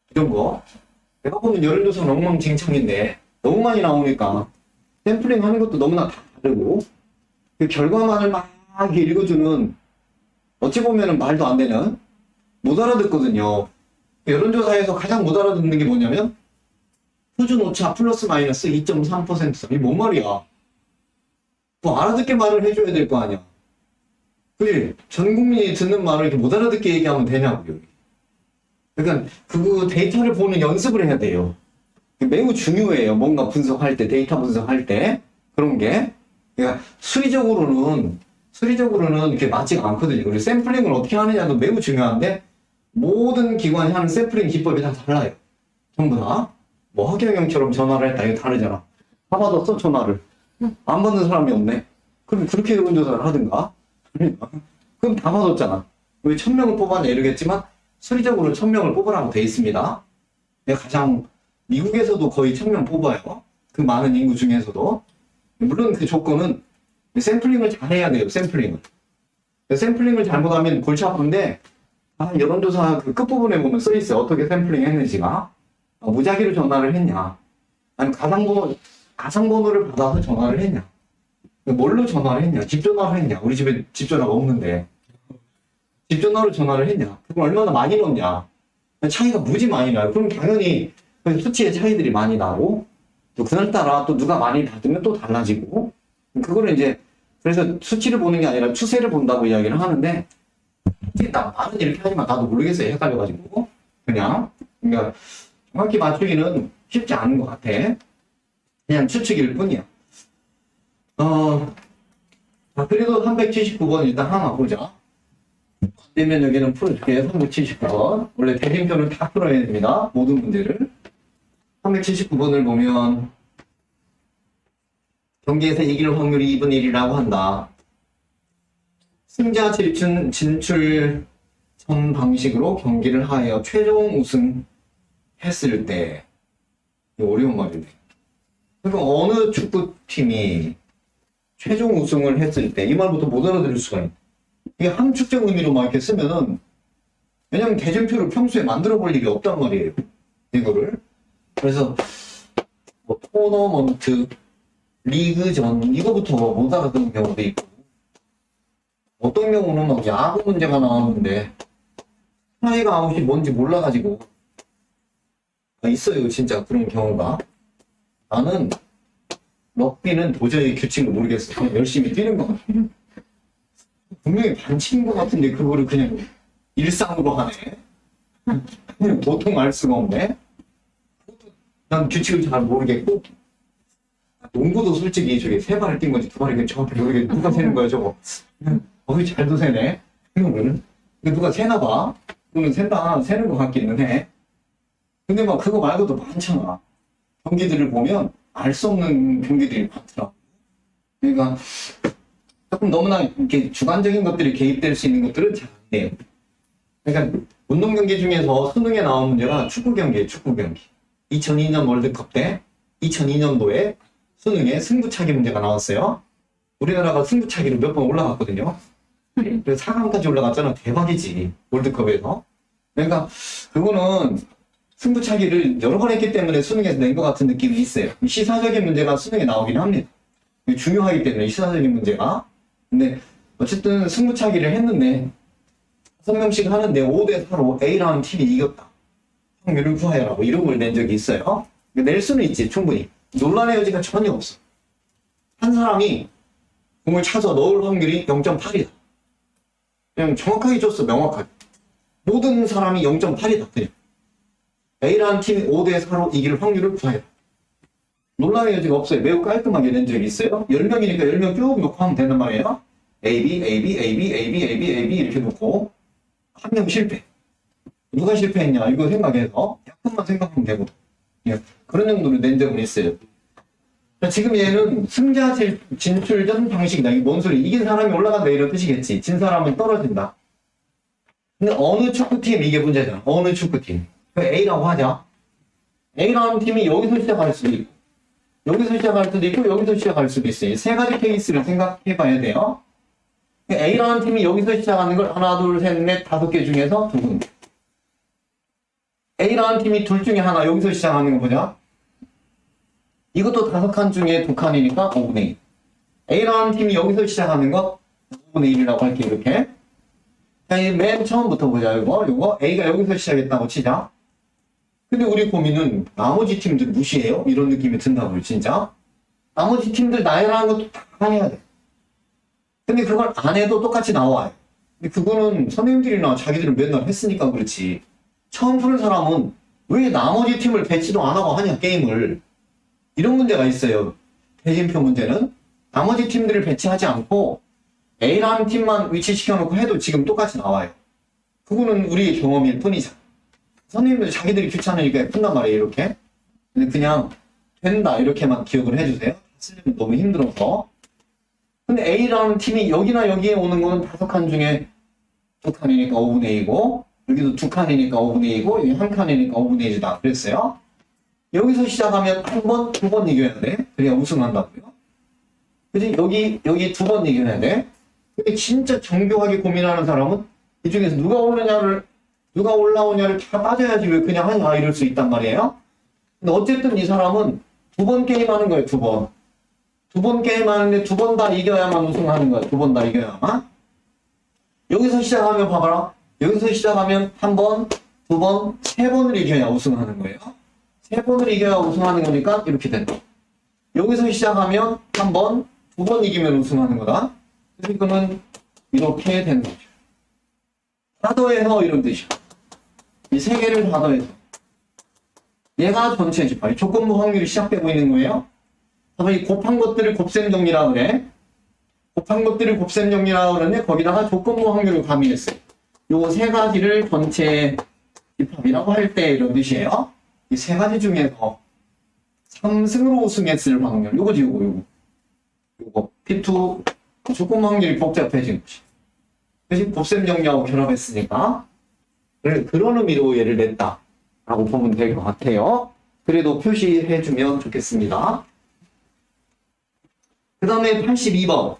이런 거. 내가 보면 여론조사는 엉망진창인데 너무 많이 나오니까 샘플링 하는 것도 너무나 다르고 그 결과만을 막 이렇게 읽어주는 어찌 보면은 말도 안 되는 못 알아듣거든요. 여론조사에서 가장 못 알아듣는 게 뭐냐면 표준 오차 플러스 마이너스 2.3%. 이게 뭔 말이야? 뭐 알아듣게 말을 해줘야 될 거 아니야. 그지? 전 국민이 듣는 말을 이렇게 못 알아듣게 얘기하면 되냐고요. 그러니까 그 데이터를 보는 연습을 해야 돼요. 매우 중요해요. 뭔가 분석할 때, 데이터 분석할 때 그런 게. 그러니까 수리적으로는 이렇게 맞지가 않거든요. 그리고 샘플링을 어떻게 하느냐도 매우 중요한데 모든 기관이 하는 샘플링 기법이 다 달라요. 전부 다. 뭐 허경영처럼 전화를 했다 이거 다르잖아. 다 받았어 전화를. 안 받는 사람이 없네. 그럼 그렇게 여론조사를 하든가. 그럼 다 받았잖아. 왜 1000명을 뽑았냐 이러겠지만 수리적으로 1000명을 뽑으라고 돼 있습니다. 가장 미국에서도 거의 1000명 뽑아요. 그 많은 인구 중에서도. 물론 그 조건은 샘플링을 잘 해야 돼요. 샘플링을 잘못하면 골치 아픈데 여론조사 그 끝부분에 보면 써 있어요. 어떻게 샘플링 했는지가. 무작위로 전화를 했냐. 아니면 가상번호를 받아서 전화를 했냐. 뭘로 전화를 했냐. 집전화를 했냐. 우리 집에 집전화가 없는데. 집전화로 전화를 했냐. 그걸 얼마나 많이 넣냐. 차이가 무지 많이 나요. 그럼 당연히 수치의 차이들이 많이 나고 또 그날따라 또 누가 많이 받으면 또 달라지고 그거를 이제 그래서 수치를 보는 게 아니라 추세를 본다고 이야기를 하는데 나는 이렇게 하지만 나도 모르겠어요. 헷갈려가지고 그러니까 정확히 맞추기는 쉽지 않은 것 같아. 그냥 추측일 뿐이야. 그래도 379번 일단 하나 보자. 되면 여기는 풀어줄게요. 379번. 원래 대진표는 다 풀어야 됩니다. 모든 문제를. 379번을 보면 경기에서 이길 확률이 2분의 1이라고 한다. 승자 진출 전 방식으로 경기를 하여 최종 우승 했을 때 어려운 말이네. 그러니까 어느 축구팀이 최종 우승을 했을 때 이 말부터 못 알아들을 수가 있네. 이게 함축적 의미로 막 이렇게 쓰면은 왜냐면 대진표를 평소에 만들어 볼 일이 없단 말이에요. 이거를. 그래서 뭐 토너먼트, 리그전 이거부터 못 알아듣는 경우도 있고 어떤 경우는 막 야구 문제가 나왔는데 스트라이크 아웃이 뭔지 몰라가지고 있어요. 진짜 그런 경우가. 나는 럭비는 도저히 규칙을 모르겠어. 그냥 열심히 뛰는 것 같아. 분명히 반칙인 것 같은데 그거를 그냥 일상으로 하네. 그냥 보통 알 수가 없네. 난 규칙을 잘 모르겠고 농구도 솔직히 저게 3발을 뛴 건지 2발을 정확히 모르겠고 누가 세는 거야 저거. 잘도 세네. 이거는 누가 세나 봐. 그거는 세는 것 같기는 해. 근데 막 그거 말고도 많잖아. 경기들을 보면 알 수 없는 경기들이 많더라. 그러니까 조금 너무나 이렇게 주관적인 것들이 개입될 수 있는 것들은 잘 안 돼요. 그러니까 운동 경기 중에서 수능에 나온 문제가 축구 경기예요. 축구 경기. 2002년 월드컵 때 2002년도에 수능에 승부차기 문제가 나왔어요. 우리나라가 승부차기로 몇 번 올라갔거든요. 그래서 4강까지 올라갔잖아. 대박이지. 월드컵에서. 그러니까 그거는 승부차기를 여러 번 했기 때문에 수능에서 낸 것 같은 느낌이 있어요. 시사적인 문제가 수능에 나오긴 합니다. 중요하기 때문에 시사적인 문제가. 근데 어쨌든 승부차기를 했는데 5명씩 하는데 5대4로 A라는 팀이 이겼다. 확률을 구하여라고 이런 걸 낸 적이 있어요. 낼 수는 있지 충분히. 논란의 여지가 전혀 없어. 한 사람이 공을 차서 넣을 확률이 0.8이다. 그냥 정확하게 줬어. 명확하게. 모든 사람이 0.8이다. 그냥. A라는 팀이 5대4로 이길 확률을 구하여라. 논란의 여지가 없어요. 매우 깔끔하게 낸 적이 있어요. 10명이니까 10명 쭉 놓고 하면 된단 말이에요. A, B, A, B, A, B, A, B, A, B, A, B 이렇게 놓고 한 명 실패. 누가 실패했냐 이거 생각해서 약간만 생각하면 되고 예, 그런 정도로 낸 적은 있어요. 자, 지금 얘는 승자 진출전 방식이다. 이게 뭔 소리? 이긴 사람이 올라간다 이런 뜻이겠지. 진 사람은 떨어진다. 근데 어느 축구팀 이게 문제잖아. 어느 축구팀. 그 A라고 하자. A라는 팀이 여기서 시작할 수도 있고 여기서 시작할 수도 있고 여기서 시작할 수도 있어요. 세 가지 케이스를 생각해 봐야 돼요. A라는 팀이 여기서 시작하는 걸 하나, 둘, 셋, 넷, 5개 중에서 두 군. A라는 팀이 둘 중에 하나 여기서 시작하는 거 보자. 이것도 5칸 중에 2칸이니까 5분의 1. A라는 팀이 여기서 시작하는 거 5분의 1이라고 할게 이렇게. 자, 맨 처음부터 보자. 요거 A가 여기서 시작했다고 치자. 근데 우리 고민은 나머지 팀들 무시해요? 이런 느낌이 든다고요, 진짜. 나머지 팀들 나열하는 것도 다 해야 돼. 근데 그걸 안 해도 똑같이 나와요. 근데 그거는 선생님들이나 자기들은 맨날 했으니까 그렇지. 처음 푸는 사람은 왜 나머지 팀을 배치도 안 하고 하냐, 게임을. 이런 문제가 있어요. 대진표 문제는. 나머지 팀들을 배치하지 않고 A라는 팀만 위치시켜놓고 해도 지금 똑같이 나와요. 그거는 우리의 경험일 뿐이죠. 선생님들 자기들이 귀찮으니까 푼단 말이에요, 이렇게. 근데 그냥 된다, 이렇게만 기억을 해주세요. 쓰려면 너무 힘들어서. 근데 A라는 팀이 여기나 여기에 오는 거는 5칸 중에 2칸이니까 5분의 2고, 여기도 2칸이니까 5분의 2고, 여기 1칸이니까 5분의 1이다. 그랬어요. 여기서 시작하면 한 번, 2번 이겨야 돼. 그래야 우승한다고요. 그지? 여기 2번 이겨야 돼. 근데 진짜 정교하게 고민하는 사람은 이 중에서 누가 올라오냐를 다 따져야지 왜 그냥 하냐 이럴 수 있단 말이에요. 근데 어쨌든 이 사람은 2번 게임하는 거예요. 2번. 2번 게임하는데 2번 다 이겨야만 우승하는 거야. 2번 다 이겨야만. 여기서 시작하면 봐봐라. 여기서 시작하면 1번, 2번, 3번을 이겨야 우승하는 거예요. 3번을 이겨야 우승하는 거니까 이렇게 된다. 여기서 시작하면 1번, 2번 이기면 우승하는 거다. 그래서 이거는 이렇게 되는 거죠. 다 더해서 이런 뜻이야. 이 세 개를 다 더해서. 얘가 전체 집합. 조건부 확률이 시작되고 있는 거예요. 그래서 이 곱한 것들을 곱셈 정리라 그래. 곱한 것들을 곱셈 정리라 그러는데 거기다가 조건부 확률을 가미했어요. 요 세 가지를 전체 집합이라고 할 때 이런 뜻이에요. 이 세 가지 중에서 3승으로 우승했을 확률. 요거지, 요거. P2 조건부 확률이 복잡해진 거지. 그래서 곱셈 정리하고 결합했으니까. 그런 의미로 얘를 냈다라고 보면 될 것 같아요. 그래도 표시해주면 좋겠습니다. 그 다음에 82번.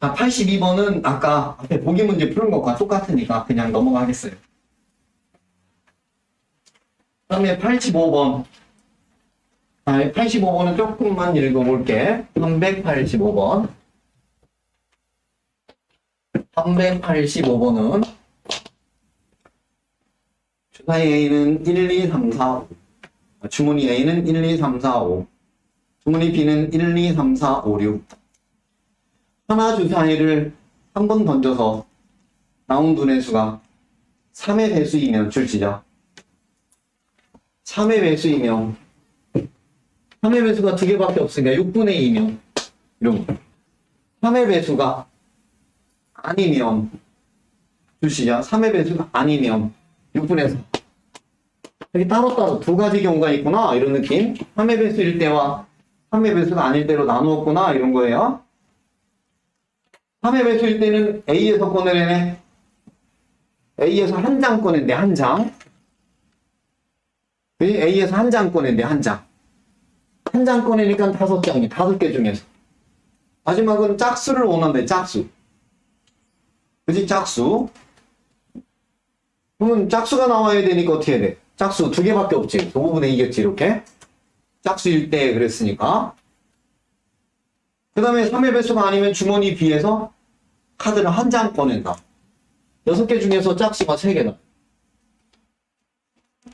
82번은 아까 앞에 보기 문제 푸는 것과 똑같으니까 그냥 넘어가겠어요. 그 다음에 85번. 85번은 조금만 읽어볼게. 385번. 385번은 주사위 A는 1, 2, 3, 4, 5. 주문이 A는 1, 2, 3, 4, 5. 주문이 B는 1, 2, 3, 4, 5, 6. 하나 주사위를 한 번 던져서 나온 분의 수가 3의 배수이면 줄지죠. 3의 배수이면 3의 배수가 2개밖에 없으니까 6분의 2면 이런 거. 3의 배수가 아니면 주시죠. 3의 배수가 아니면 6분의 4. 여기 따로따로 두 가지 경우가 있구나 이런 느낌. 3의 배수일 때와 3의 배수가 아닐 때로 나누었구나 이런 거예요. 3의 배수일 때는 A에서 꺼내네. A에서 한 장 꺼낸대. 한 장. A에서 한 장 꺼낸대. 한 장. 한 장 꺼내니까 5장이 5개 중에서 마지막은 짝수를 원한대. 짝수. 그치? 짝수. 그러면 짝수가 나와야 되니까 어떻게 해야 돼? 짝수 2개밖에 없지. 5분의 2겠지 이렇게. 짝수일 때 그랬으니까. 그 다음에 3의 배수가 아니면 주머니 B에서 카드를 한 장 꺼낸다. 6개 중에서 짝수가 3개다.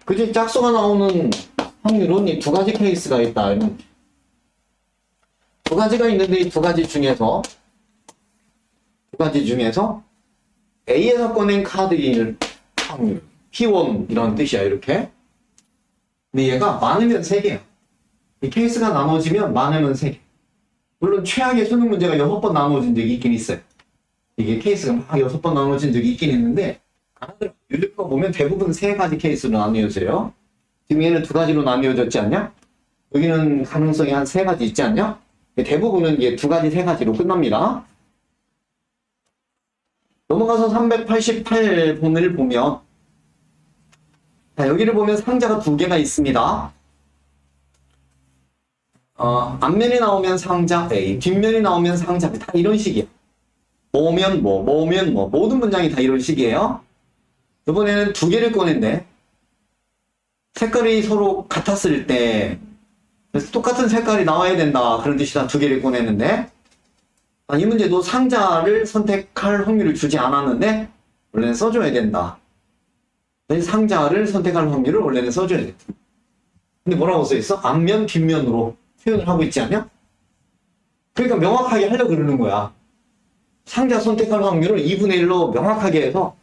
그치? 짝수가 나오는 확률은 이 2가지 케이스가 있다. 이런. 2가지가 있는데 이 2가지 중에서 A에서 꺼낸 카드의 확률 P1 이런 뜻이야. 이렇게. 근데 얘가 많으면 3개야. 이 케이스가 나눠지면 많으면 3개. 물론 최악의 수능 문제가 6번 나눠진 적이 있긴 있어요. 이게 케이스가 막 6번 나눠진 적이 있긴 있는데 요즘 거 보면 대부분 3가지 케이스로 나뉘어져요. 지금 얘는 두 가지로 나뉘어졌지 않냐? 여기는 가능성이 한 세 가지 있지 않냐? 대부분은 이게 두 가지, 세 가지로 끝납니다. 넘어가서 388번을 보면, 자, 여기를 보면 상자가 두 개가 있습니다. 앞면이 나오면 상자 A, 뒷면이 나오면 상자 B, 다 이런 식이에요. 뭐면 뭐, 뭐면 뭐, 모든 문장이 다 이런 식이에요. 이번에는 두 개를 꺼낸데, 색깔이 서로 같았을 때, 똑같은 색깔이 나와야 된다. 그런 뜻이다. 두 개를 꺼냈는데, 이 문제도 상자를 선택할 확률을 주지 않았는데, 원래는 써줘야 된다. 상자를 선택할 확률을 원래는 써줘야 된다. 근데 뭐라고 써있어? 앞면, 뒷면으로 표현을 하고 있지 않냐? 그러니까 명확하게 하려고 그러는 거야. 상자 선택할 확률을 2분의 1로 명확하게 해서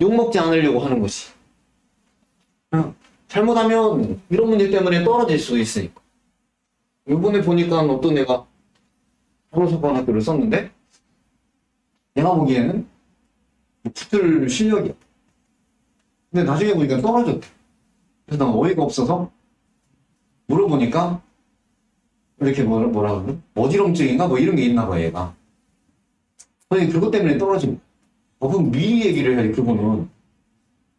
욕먹지 않으려고 하는 것이. 잘못하면 이런 문제 때문에 떨어질 수도 있으니까. 이번에 보니까 어떤 애가 한국사관 학교를 썼는데 내가 보기에는 붙을 실력이야. 근데 나중에 보니까 떨어졌대. 그래서 난 어이가 없어서 물어보니까 이렇게 뭐라 그러나? 어지럼증인가? 뭐 이런 게 있나 봐, 얘가. 아니, 그것 때문에 떨어진 거야. 그럼 미리 얘기를 해야지, 그거는.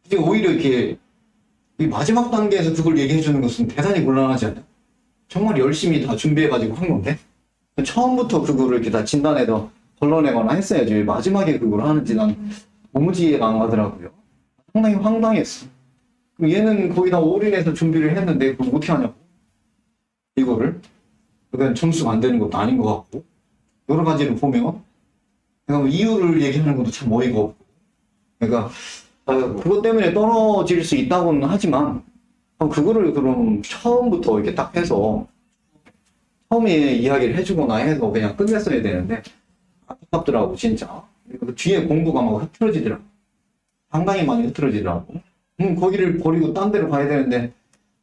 이제 오히려 이렇게 이 마지막 단계에서 그걸 얘기해 주는 것은 대단히 곤란하지 않냐? 정말 열심히 다 준비해가지고 한 건데 처음부터 그거를 이렇게 다 진단해서 걸러내거나 했어야지. 왜 마지막에 그걸 하는지 난 도무지 이해가 안 가더라고요. 상당히 황당했어. 그럼 얘는 거의 다 올인해서 준비를 했는데 그걸 어떻게 하냐고. 이거를. 그건 점수가 안 되는 것도 아닌 것 같고 여러 가지를 보면 그러니까 이유를 얘기하는 것도 참 어이가 없고 그러니까 그것 때문에 떨어질 수 있다고는 하지만 그거를 그럼 처음부터 이렇게 딱 해서 처음에 이야기를 해주거나 해서 그냥 끝냈어야 되는데 안타깝더라고 진짜. 그 뒤에 공부가 막 흐트러지더라고. 상당히 많이 흐트러지더라고. 거기를 버리고 딴 데로 가야 되는데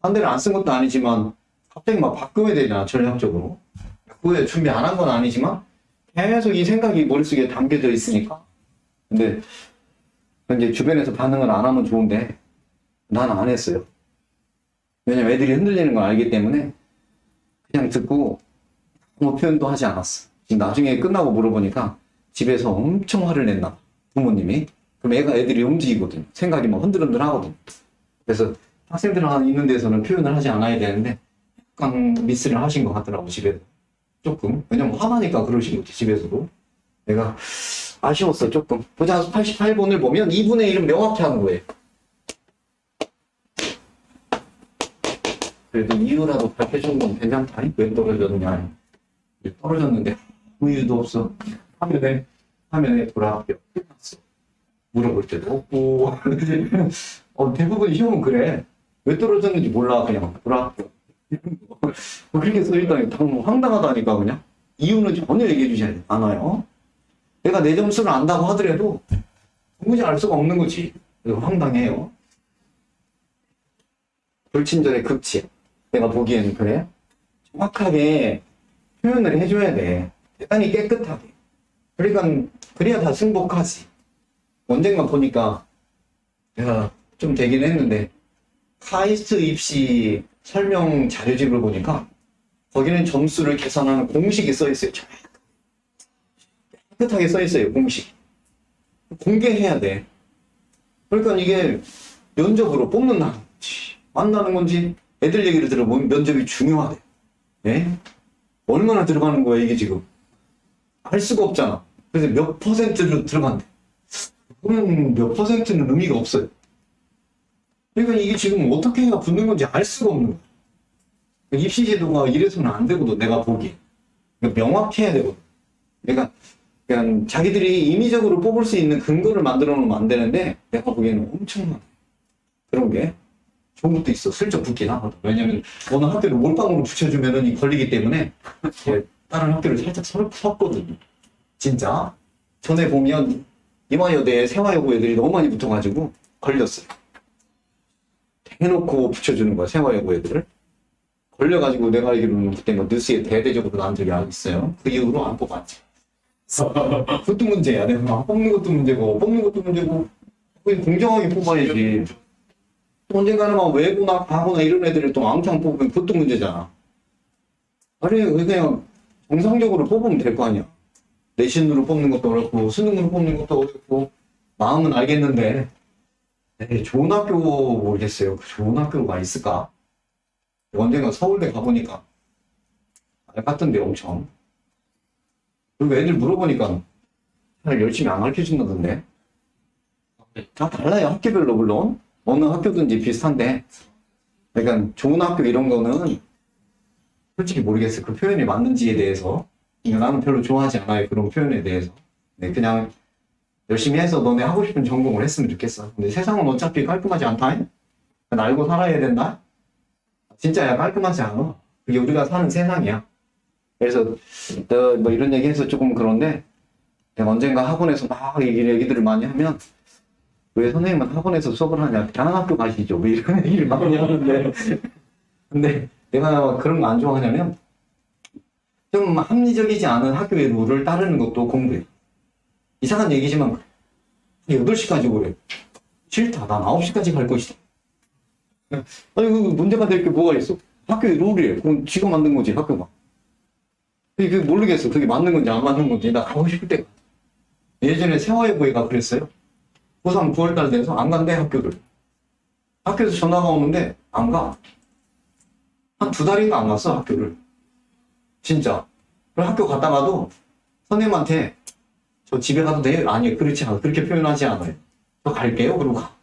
딴 데를 안 쓴 것도 아니지만 갑자기 막 바꾸어야 되잖아 전략적으로. 그거에 준비 안 한 건 아니지만 계속 이 생각이 머릿속에 담겨져 있으니까. 근데 이제 주변에서 반응을 안 하면 좋은데 나는 안 했어요. 왜냐면 애들이 흔들리는 걸 알기 때문에 그냥 듣고 아무 표현도 하지 않았어. 지금 나중에 끝나고 물어보니까 집에서 엄청 화를 냈나 부모님이. 그럼 애들이 움직이거든요. 생각이 막 흔들흔들 하거든요. 그래서 학생들 있는 데서는 표현을 하지 않아야 되는데 약간 미스를 하신 것 같더라고 집에서. 조금. 왜냐면 화나니까 그러신 거지 집에서도. 내가 아쉬웠어 조금. 보자 88번을 보면 2분의 1은 명확히 하는 거예요. 그래도 이유라도 밝혀준 건 괜찮다. 왜 떨어졌느냐. 떨어졌는데 아무 이유도 없어. 화면에 불합격 끝났어. 물어볼 때도 없고. 대부분 시험은 그래. 왜 떨어졌는지 몰라 그냥 불합격. 그렇게 써있다니 황당하다니까 그냥. 이유는 전혀 얘기해주지 않아요. 내가 내 점수를 안다고 하더라도 도무지 알 수가 없는 거지. 황당해요. 불친절의 극치. 내가 보기에는 그래. 정확하게 표현을 해줘야 돼. 대단히 깨끗하게. 그러니까 그래야 다 승복하지. 언젠가 보니까 내가 좀 되긴 했는데 카이스트 입시 설명 자료집을 보니까 거기는 점수를 계산하는 공식이 써 있어요. 깨끗하게 써 있어요. 공식. 공개해야 돼. 그러니까 이게 면접으로 뽑는다는 건지 만나는 건지 애들 얘기를 들어보면 면접이 중요하대. 예? 얼마나 들어가는 거야 이게 지금. 알 수가 없잖아. 그래서 몇 퍼센트로 들어간대. 그러면 몇 퍼센트는 의미가 없어요. 그러니까 이게 지금 어떻게 해야 붙는 건지 알 수가 없는 거야. 입시 제도가 이래서는 안 되거든, 내가 보기에. 그러니까 명확히 해야 되거든. 그러니까 그냥 자기들이 임의적으로 뽑을 수 있는 근거를 만들어 놓으면 안 되는데 내가 보기에는 엄청 많아. 그런 게 좋은 것도 있어. 슬쩍 붙긴 하거든. 왜냐면 어느 학교를 몰빵으로 붙여주면은 이 걸리기 때문에 다른 학교를 살짝 섰거든. 진짜. 전에 보면 이화여대에 세화여고 애들이 너무 많이 붙어가지고 걸렸어요. 해놓고 붙여주는 거야, 세화여고 애들을. 걸려가지고 내가 알기로는 그때 뭐 뉴스에 대대적으로 나온 적이 있어요. 그 이후로 안 뽑았지. 그것도 문제야. 내가 뽑는 것도 문제고, 뽑는 것도 문제고, 공정하게 뽑아야지. 언젠가는 막 외고나 과거나 이런 애들을 또 왕창 뽑으면 그것도 문제잖아. 아니, 그냥 정상적으로 뽑으면 될 거 아니야. 내신으로 뽑는 것도 어렵고, 수능으로 뽑는 것도 어렵고, 마음은 알겠는데, 에이, 좋은 학교 모르겠어요. 좋은 학교가 있을까? 언젠가 서울대 가보니까, 알 같던데, 엄청. 그리고 애들 물어보니까, 잘 열심히 안 가르쳐 준다던데. 다 달라요, 학교별로, 물론. 어느 학교든지 비슷한데. 그러니까, 좋은 학교 이런 거는, 솔직히 모르겠어요. 그 표현이 맞는지에 대해서. 그러니까 나는 별로 좋아하지 않아요. 그런 표현에 대해서. 네, 그냥 열심히 해서 너네 하고 싶은 전공을 했으면 좋겠어. 근데 세상은 어차피 깔끔하지 않다. 난 알고 살아야 된다. 진짜야, 깔끔하지 않아. 그게 우리가 사는 세상이야. 그래서 뭐 이런 얘기해서 조금 그런데 내가 언젠가 학원에서 막 얘기들을 많이 하면 왜 선생님은 학원에서 수업을 하냐? 다른 학교 가시죠. 뭐 이런 얘기를 많이 하는데 근데 내가 그런 거 안 좋아하냐면 좀 합리적이지 않은 학교의 룰을 따르는 것도 공부해. 이상한 얘기지만 8시까지 오래. 싫다. 난 9시까지 갈 것이다. 아니 그 문제가 될 게 뭐가 있어? 학교의 룰이에요. 그건 지가 만든 거지 학교가. 그게 모르겠어. 그게 맞는 건지 안 맞는 건지. 나 가고 싶을 때가. 예전에 세화여고가 그랬어요. 고3 9월달 돼서 안 간대 학교를. 학교에서 전화가 오는데 안 가. 한 2달인가 안 갔어 학교를. 진짜. 그럼 학교 갔다가도 선생님한테 저 집에 가도 돼요? 아니요, 그렇지 않아. 그렇게 표현하지 않아요. 저 갈게요. 그러고 가.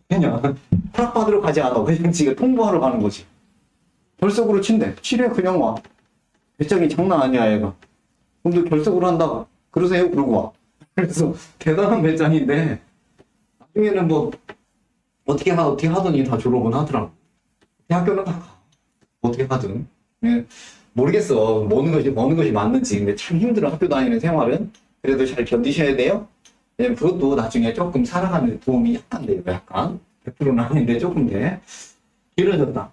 그냥 허락받으러 가지 않아. 그냥 지가 통보하러 가는 거지. 결석으로 친대. 치래 그냥 와. 배짱이 장난 아니야 얘가. 그럼 너 결석으로 한다고. 그러세요? 그러고 와. 그래서 대단한 배짱인데 나중에는 뭐 어떻게 하더니 다 졸업은 하더라고. 대학교는 다 가. 어떻게 하든. 예. 모르겠어. 어느 것이 맞는지. 근데 참 힘들어. 학교 다니는 생활은. 그래도 잘 견디셔야 돼요. 왜냐면 그것도 나중에 조금 살아가는 데 도움이 약간 돼요. 약간. 100%는 아닌데 조금 돼. 길어졌다.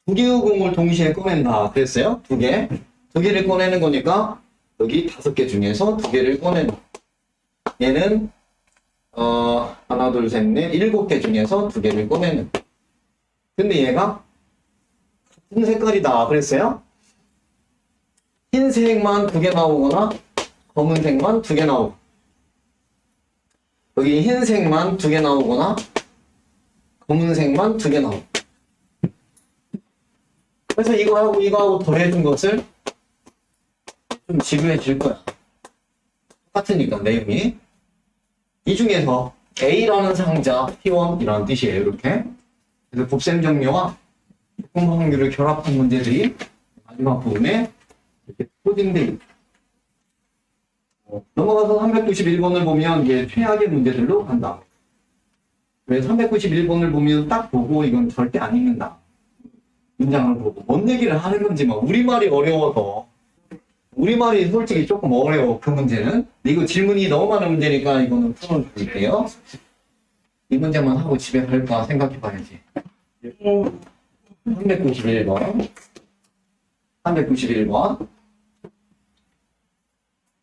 2개의 공을 동시에 꺼낸다. 그랬어요? 2개. 2개를 꺼내는 거니까 여기 5개 중에서 2개를 꺼내는. 얘는 하나, 둘, 셋, 넷, 7개 중에서 2개를 꺼내는. 근데 얘가 같은 색깔이다. 그랬어요? 흰색만 2개 나오거나 검은색만 2개 나오고 여기 흰색만 2개 나오거나 검은색만 2개 나오고 그래서 이거하고 더해준 것을 좀 지루해 질 거야. 똑같으니까 내용이 이 중에서 A라는 상자 P1이라는 뜻이에요. 이렇게 그래서 곱셈 정리와 분모 확률을 결합한 문제들이 마지막 부분에 이렇게 포진되어 있다. 넘어가서 391번을 보면 이게 최악의 문제들로 간다. 그래서 391번을 보면 딱 보고 이건 절대 안 읽는다. 문장을 보고 뭔 얘기를 하는 건지 막 우리말이 어려워서 우리말이 솔직히 조금 어려워 그 문제는. 근데 이거 질문이 너무 많은 문제니까 이거는 풀어줄게요. 이 문제만 하고 집에 갈까 생각해 봐야지. 391번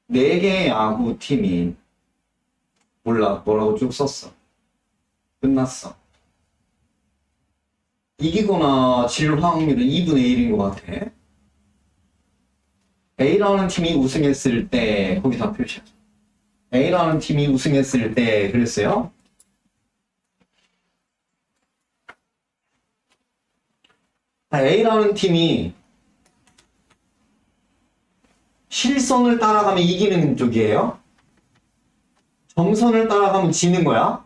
4개의 야구팀이 몰라 뭐라고 쭉 썼어. 끝났어. 이기거나 질 확률은 2분의 1인 것 같아. A라는 팀이 우승했을 때 거기다 표시하자. A라는 팀이 우승했을 때 그랬어요. A라는 팀이 실선을 따라가면 이기는 쪽이에요. 점선을 따라가면 지는 거야.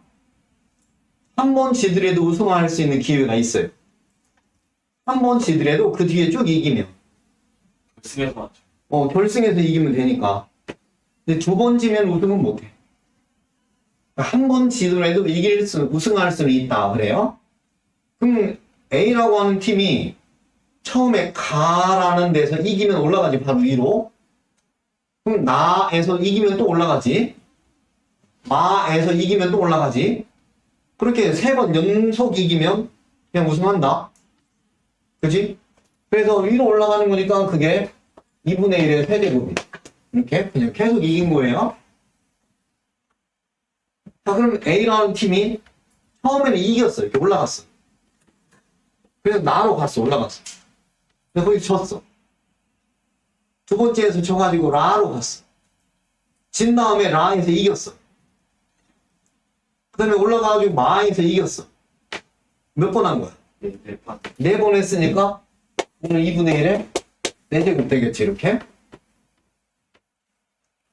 한 번 지더라도 우승할 수 있는 기회가 있어요. 한 번 지더라도 그 뒤에 쭉 이기면. 결승에서 맞죠. 결승에서 이기면 되니까. 근데 2번 지면 우승은 못해. 한 번 지더라도 우승할 수는 있다. 그래요? 그럼 A라고 하는 팀이 처음에 가라는 데서 이기면 올라가지. 바로 위로. 그럼 나에서 이기면 또 올라가지. 마에서 이기면 또 올라가지. 그렇게 3번 연속 이기면 그냥 우승한다. 그지? 그래서 위로 올라가는 거니까 그게 2분의 1의 세제곱이 이렇게 그냥 계속 이긴 거예요. 자, 그럼 A라는 팀이 처음에는 이겼어. 이렇게 올라갔어. 그래서 나로 갔어. 올라갔어. 근데 거기 졌어. 두 번째에서 져가지고 라로 갔어. 진 다음에 라에서 이겼어. 그 다음에 올라가가지고 마에서 이겼어. 몇 번 한 거야? 네, 판. 4번 했으니까 오늘 2분의 1에 4제곱 되겠지, 이렇게.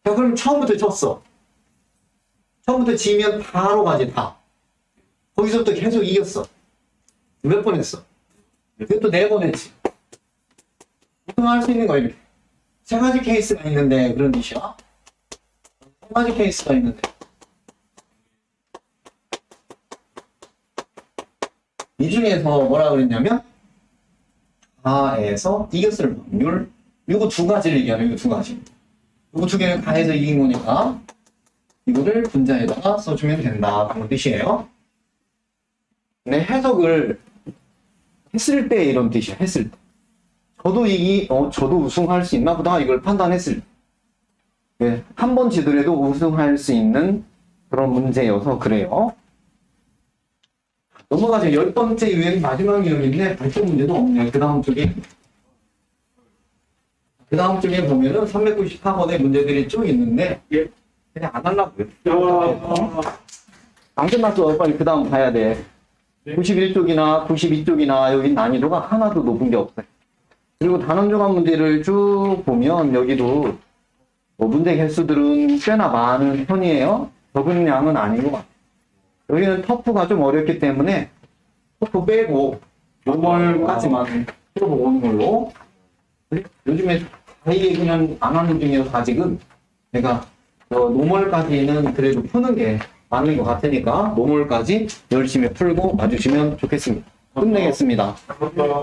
자, 그럼 처음부터 졌어. 처음부터 지면 바로 가지, 다. 거기서부터 계속 이겼어. 몇 번 했어? 그것도 4번 했지. 보통 할 수 있는 거야, 이렇게. 3가지 케이스가 있는데, 그런 뜻이야. 3가지 케이스가 있는데. 이 중에서 뭐라 그랬냐면, 다에서 이겼을 확률, 요거 2가지를 얘기하는 요거 2가지. 요거 2개를 다해서 이긴 거니까, 이거를 분자에다가 써주면 된다. 그런 뜻이에요. 네, 해석을 했을 때 이런 뜻이야, 했을 때. 저도 우승할 수 있나 보다, 이걸 판단했을 때. 네, 한 번 지더라도 우승할 수 있는 그런 문제여서 그래요. 넘어가죠. 10번째 유행 마지막 유형인데 발전 문제도 없네요. 그 다음 쪽에 보면은 394번의 문제들이 쭉 있는데 그냥 안 하려고요. 안 끝났어. 빨리 그 다음 가야 돼. 91쪽이나 92쪽이나 여기 난이도가 하나도 높은 게 없어요. 그리고 단원 조각 문제를 쭉 보면 여기도 뭐 문제 개수들은 꽤나 많은 편이에요. 적은 양은 아닌 것 같아요. 여기는 터프가 좀 어렵기 때문에 터프 빼고 노멀까지만 풀어보는 걸로. 요즘에 아예 그냥 안 하는 중이어서 아직은 제가 노멀까지는 그래도 푸는 게 맞는 것 같으니까 노멀까지 열심히 풀고 와주시면 좋겠습니다. 끝내겠습니다. 감사합니다.